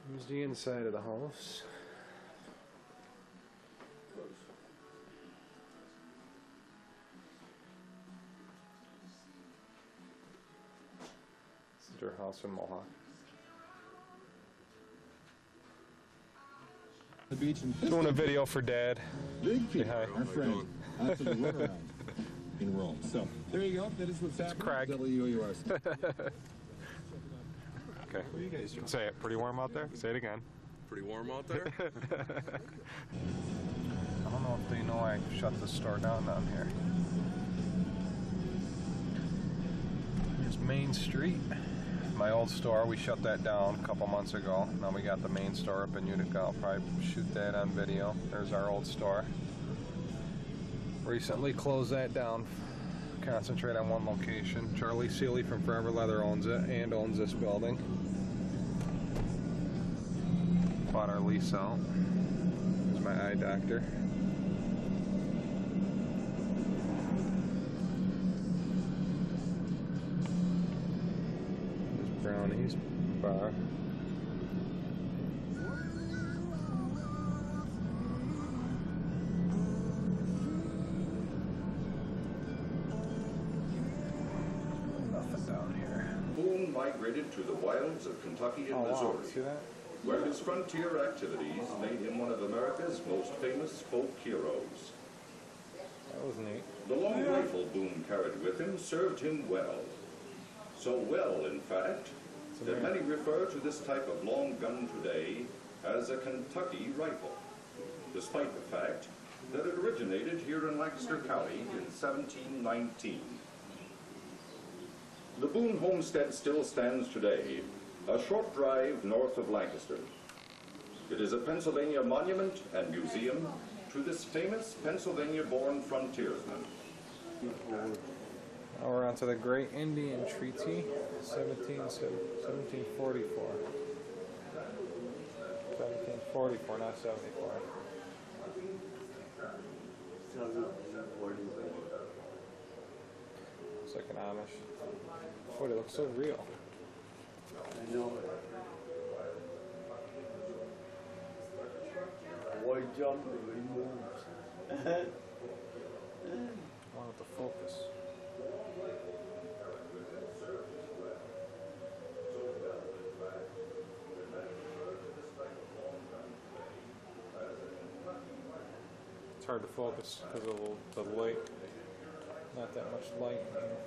Here's the inside of the house. This is their house in Mohawk. The beach and Doing a video for Dad. Big Peter, hi. our friend, out to the runaround in Rome. So there you go. That is what's happening. Craig. WURC. Okay. What are you guys doing? Say it. Pretty warm out there? Say it again. Pretty warm out there? I don't know if they know I shut the store down here. Here's Main Street. My old store, we shut that down a couple months ago. Now we got the main store up in Utica. I'll probably shoot that on video. There's our old store. Recently closed that down. Concentrate on one location. Charlie Seeley from Forever Leather owns it and owns this building. Bought our lease out. Here's my eye doctor. There's Brownie's bar. Nothing down here. Boone migrated to the wilds of Kentucky and Wow. Missouri, See that? where his frontier activities made him one of America's most famous folk heroes. That was neat. The long rifle Boone carried with him served him well. So well, in fact, that many refer to this type of long gun today as a Kentucky rifle, despite the fact that it originated here in Lancaster County in 1719. The Boone homestead still stands today, a short drive north of Lancaster. It is a Pennsylvania monument and museum to this famous Pennsylvania-born frontiersman. Now we're on to the Great Indian Treaty, 1744. 1744, not 74. It's like an Amish. Boy, it looks so real. I know. White jumper removed. I want it to focus. It's hard to focus because of the light. Not that much light in here.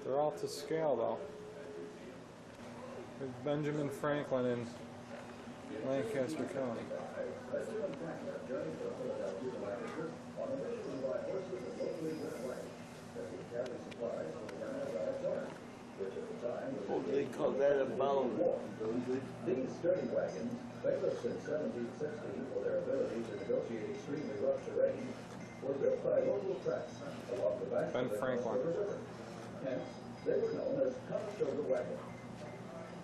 They're all to scale though. There's Benjamin Franklin in Lancaster County. Oh, they call that a bound. These sturdy wagons, famous in 1760 for their ability to negotiate extremely rough terrain, were built by local tracks along the banks Ben of the Franklin. River. Hence, they were known as Conestoga wagons.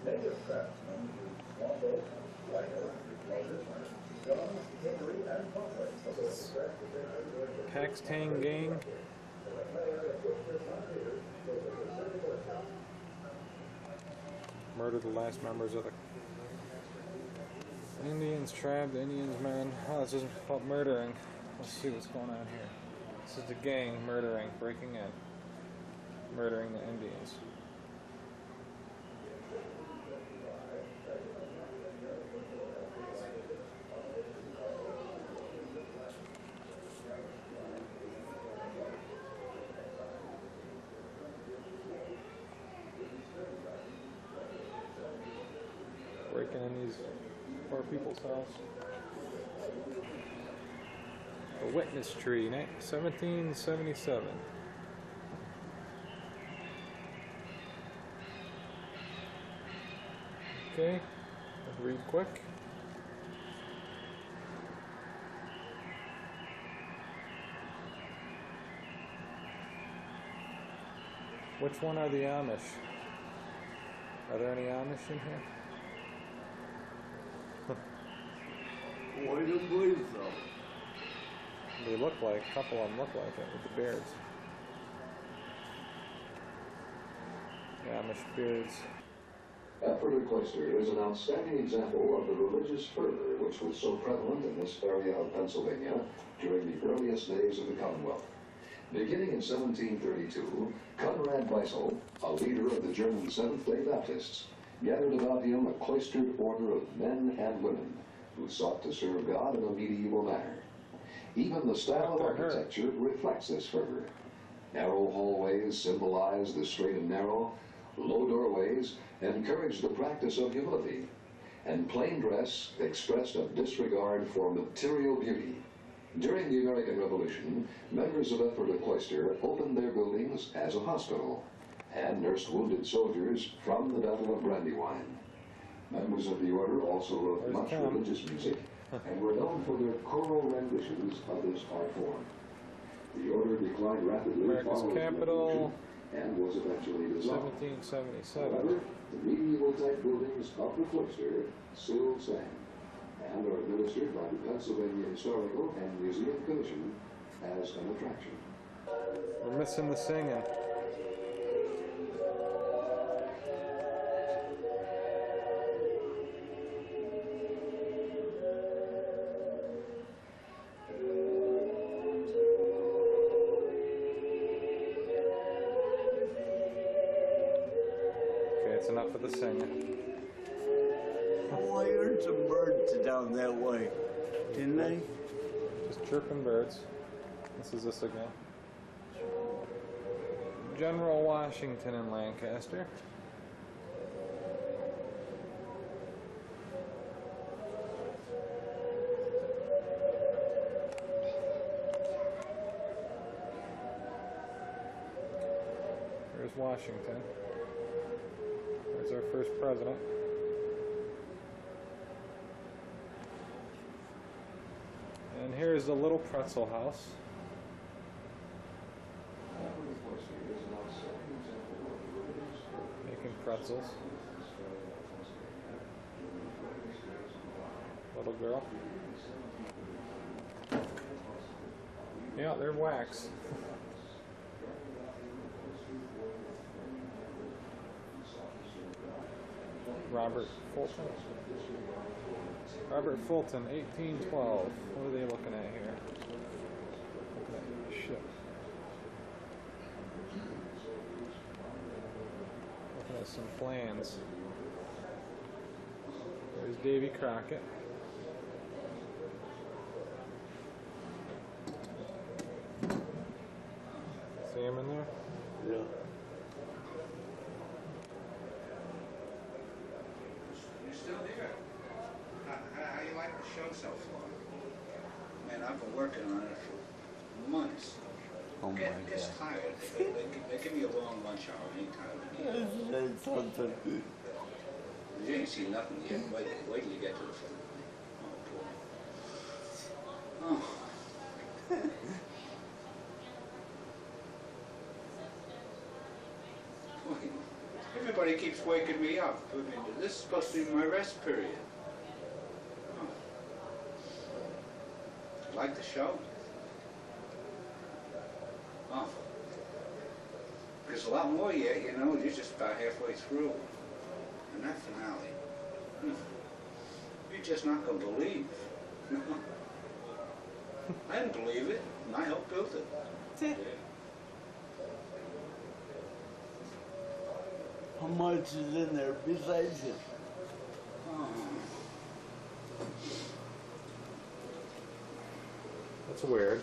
Native craftsmen used small boats, wagons, motors, guns, hickory, and poplar for those transportation. Paxtang Gang. Murdered the last members of the Indians tribe, the Indians men. Oh, this is about murdering. Let's see what's going on here. This is the gang murdering, breaking in, murdering the Indians. Breaking in these poor people's house. A witness tree, 1777. Okay, let's read quick. Which one are the Amish? Are there any Amish in here? Why the boys though? They look like, a couple of them look like it with the beards. The Amish beards. Ephrata Cloister is an outstanding example of the religious fervor which was so prevalent in this area of Pennsylvania during the earliest days of the Commonwealth. Beginning in 1732, Conrad Weissel, a leader of the German Seventh-day Baptists, gathered about him a cloistered order of men and women who sought to serve God in a medieval manner. Even the style of architecture reflects this fervor. Narrow hallways symbolize the straight and narrow, low doorways encourage the practice of humility, and plain dress expressed a disregard for material beauty. During the American Revolution, members of Ephrata Cloister opened their buildings as a hospital and nursed wounded soldiers from the Battle of Brandywine. Members of the order also wrote much religious music and were known for their choral renditions of this art form. The order declined rapidly America's capital, and was eventually dissolved. 1777. However, the medieval type buildings of the cloister still stand and are administered by the Pennsylvania Historical and Museum Commission as an attraction. We're missing the singing. Enough of the singing. Oh, I heard some birds down that way, didn't they? Just chirping birds. This is this again. General Washington in Lancaster. There's Washington. There's our first president. Here's the little pretzel house. Making pretzels. Little girl. Yeah, they're wax. Robert Fulton. Robert Fulton, 1812. What are they looking at here? Looking at shit. Looking at some plans. There's Davy Crockett. See him in there? Yeah. You're still there. How you like the show so far? Man, I've been working on it for months. Oh my God. Gets tired. They give me a long lunch hour anytime I need it. You ain't seen nothing yet. Wait till you get to the film. Oh, boy. Oh. Everybody keeps waking me up. I mean, this is supposed to be my rest period. Oh. Like the show? Oh. There's a lot more yet, you know. You're just about halfway through. And that finale, you're just not going to believe. I didn't believe it, and I helped build it. How much is in there besides it? Oh. That's weird.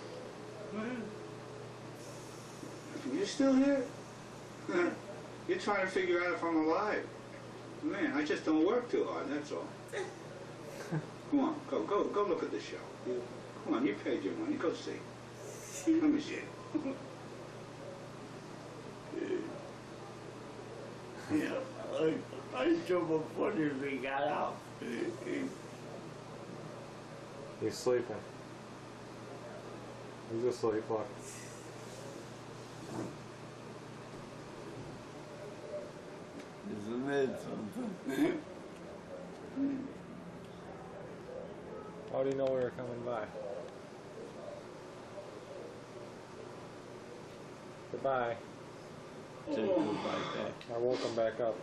You're still here? You're trying to figure out if I'm alive. Man, I just don't work too hard, that's all. Come on, go look at the show. Come on, you paid your money, go see. Let me see. Yeah, I took a funny as we got out. He's sleeping. He's asleep, look. Isn't it something? How do you know we were coming by? Goodbye. Say goodbye back. I woke him back up.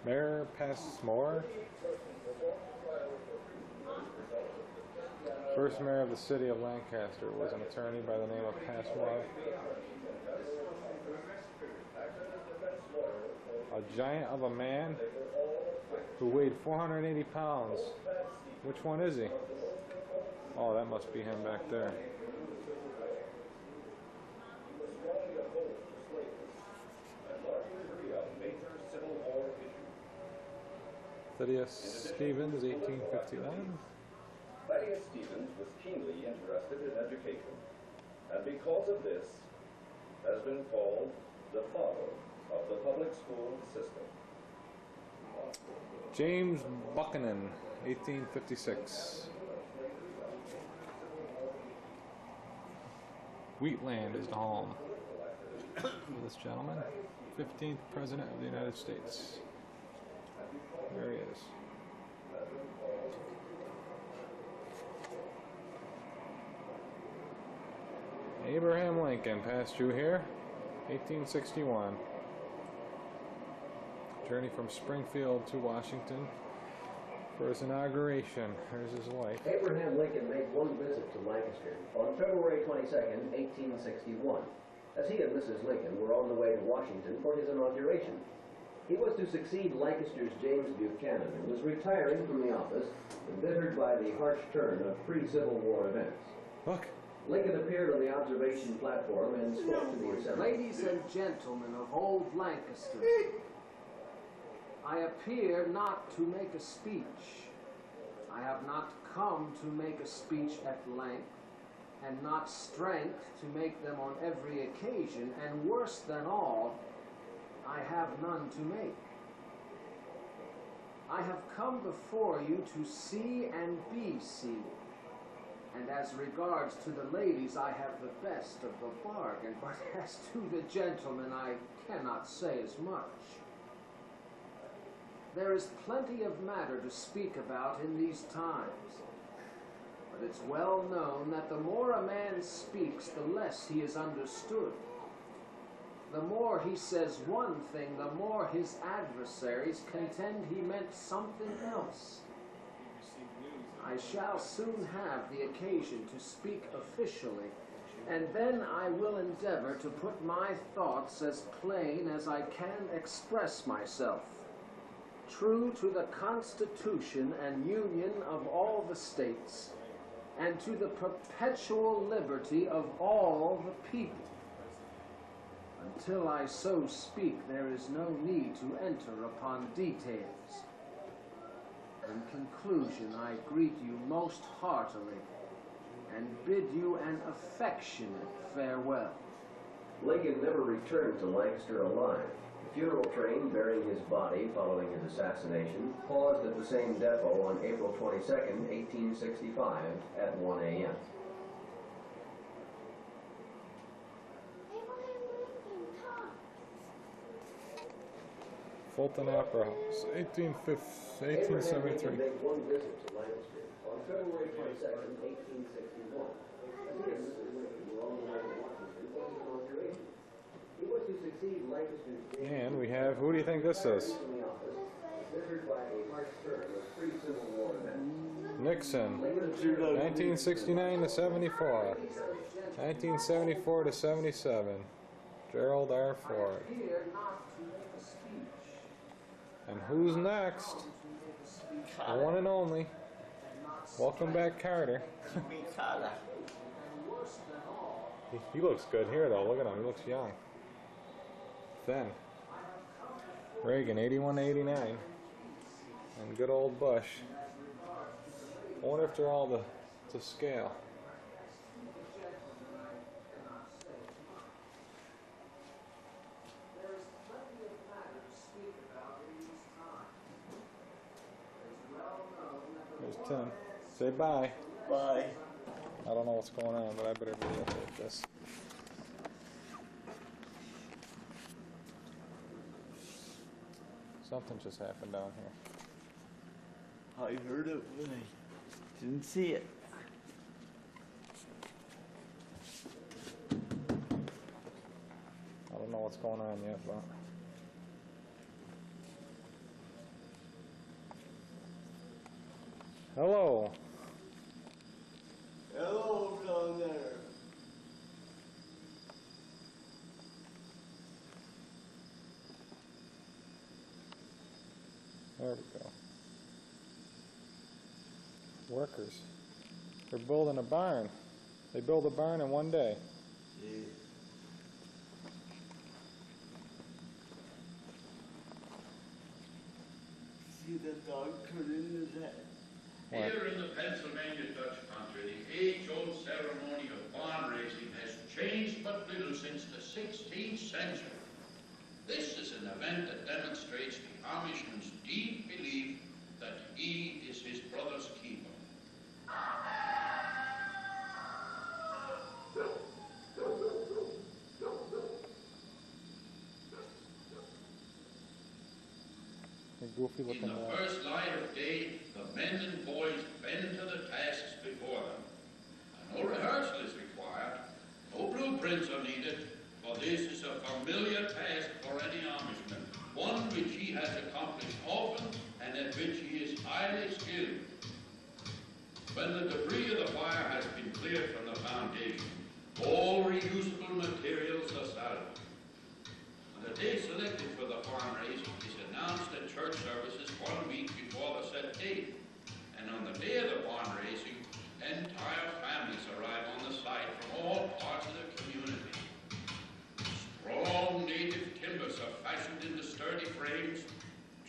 Mayor Passmore? First mayor of the city of Lancaster was an attorney by the name of Passmore. A giant of a man who weighed 480 pounds. Which one is he? Oh, that must be him back there. Thaddeus Stevens, 1851. Thaddeus Stevens was keenly interested in education, and because of this, has been called the father of the public school system. James Buchanan, 1856. Wheatland is the home of this gentleman, 15th President of the United States. There he is. Abraham Lincoln passed through here, 1861. Journey from Springfield to Washington for his inauguration. There's his wife. Abraham Lincoln made one visit to Lancaster on February 22nd, 1861, as he and Mrs. Lincoln were on the way to Washington for his inauguration. He was to succeed Lancaster's James Buchanan and was retiring from the office, embittered by the harsh turn of pre-Civil War events. Look. Lincoln appeared on the observation platform and spoke to the assembly. Ladies and gentlemen of old Lancaster, I appear not to make a speech. I have not come to make a speech at length, and not strength to make them on every occasion, and worse than all, I have none to make. I have come before you to see and be seen. And as regards to the ladies, I have the best of the bargain, but as to the gentlemen, I cannot say as much. There is plenty of matter to speak about in these times, but it's well known that the more a man speaks, the less he is understood. The more he says one thing, the more his adversaries contend he meant something else. I shall soon have the occasion to speak officially, and then I will endeavor to put my thoughts as plain as I can express myself, true to the Constitution and Union of all the states, and to the perpetual liberty of all the people. Until I so speak, there is no need to enter upon details. In conclusion, I greet you most heartily and bid you an affectionate farewell. Lincoln never returned to Lancaster alive. The funeral train bearing his body following his assassination paused at the same depot on April 22nd, 1865 at 1 a.m. Pelton Opera House, 1873. Abraham made one visit to Lancaster on February 22nd, 1861. He and Mrs. Lincoln were on the way to Washington for his inauguration. He was to succeed Lancaster's And we have, who do you think this is? considered by a harsh term of three Civil War men. Nixon, 1969 to 74, 1974 to 77, Gerald R. Ford. And who's next? The one and only. Welcome back, Carter. He looks good here, though. Look at him. He looks young. Thin. Reagan, 81 to 89. And good old Bush. I wonder if they're all to scale. There's Tim. Say bye. Bye. I don't know what's going on, but I better videotape this. Something just happened down here. I heard it, but I didn't see it. I don't know what's going on yet, but... Hello. Hello down there. There we go. Workers. They're building a barn. They build a barn in one day. Yeah. See that dog turn in his head? Here in the Pennsylvania Dutch country, the age-old ceremony of barn raising has changed but little since the 16th century. This is an event that demonstrates the Amishman's deep belief that he is his brother's keeper. Goofy looking in the first light of day, the men and boys bend to the tasks before them. No rehearsal is required, no blueprints are needed, for this is a familiar task for any Amishman, one which he has accomplished often and at which he is highly skilled. When the debris of the fire has been cleared from the foundation, all reusable materials are salvaged. On the day selected for the barn raising is announced at church services 1 week before the set date, and on the day of the barn raising, entire families arrive on the site from all parts of the community. Strong native timbers are fashioned into sturdy frames,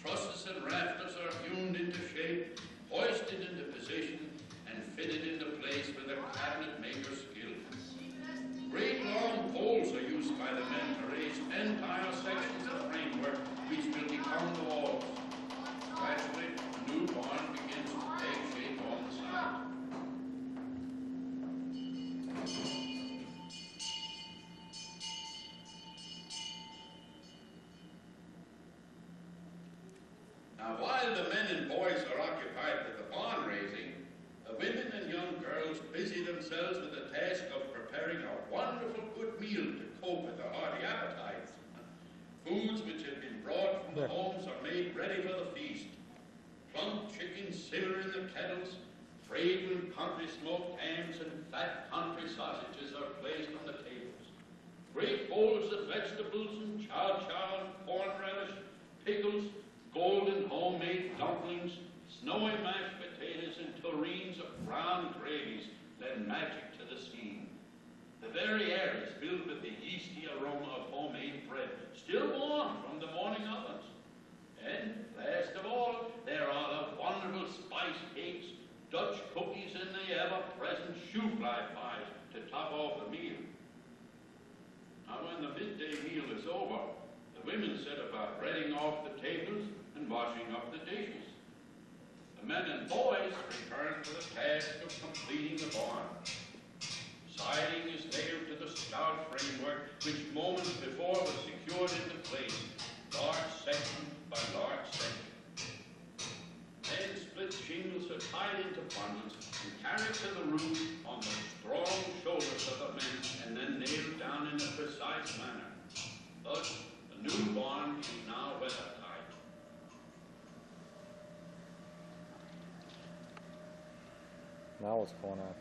trusses and rafters are hewn into shape, hoisted into position, and fitted into place with a cabinet maker's skill. Great long poles are used by the men to raise entire sections of framework which will become the walls. Gradually, Now, while the men and boys are occupied with the barn raising, the women and young girls busy themselves with the task of preparing a wonderful good meal to cope with their hearty appetites. Foods which have been brought from the homes are made ready for the feast. Plump chickens simmer in the kettles, fragrant country smoked hams and fat country sausages are placed on the tables. Great bowls of vegetables and chow-chow and corn relish, pickles, golden homemade dumplings, snowy mashed potatoes, and tureens of brown gravies lend magic to the scene. The very air is filled with the yeasty aroma of homemade bread, still warm from the morning ovens. And, last of all, there are the wonderful spice cakes, Dutch cookies, and the ever-present shoe-fly pies to top off the meal. Now, when the midday meal is over, the women set about readying off the tables and washing up the dishes. The men and boys return to the task of completing the barn. Siding is nailed to the stout framework, which moments before was secured into place, large section by large section. Then split shingles are tied into bundles and carried to the roof on the strong shoulders of the men, and then nailed down in a precise manner. Thus, the new barn is now weathertight. Now what's going on?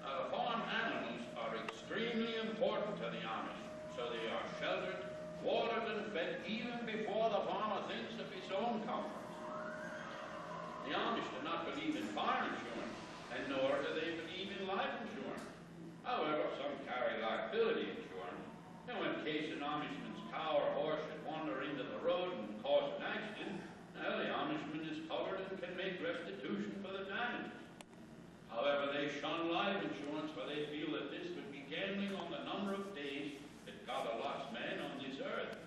The farm animals are extremely important to the Amish, so they are sheltered, watered, and fed even before the farmer thinks of his own comforts. The Amish do not believe in fire insurance, and nor do they believe in life insurance. However, some carry liability insurance. Now, in case an Amishman's cow or horse should wander into the road and cause an accident, well, the Amishman is covered and can make restitution for the damage. However, they shun life insurance, for they feel that this would be gambling on the number of days that God allots man on this earth.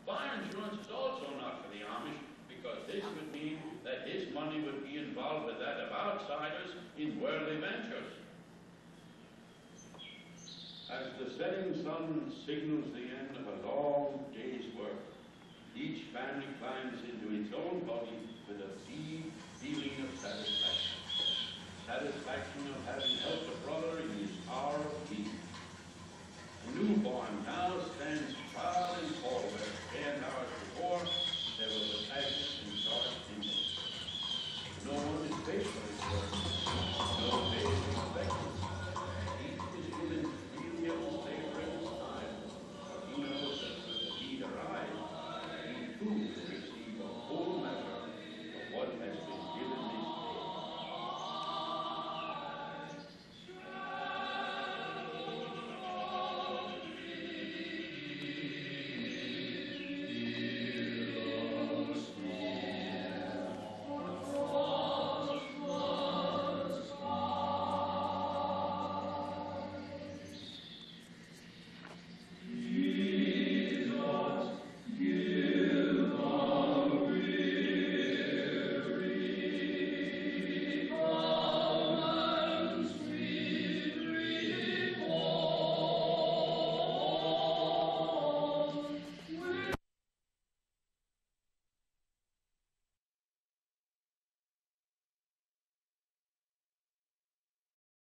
Fire insurance is also not for the Amish, because this would mean that his money would be involved with that of outsiders in worldly ventures. As the setting sun signals the end of a long day's work, each family climbs into its own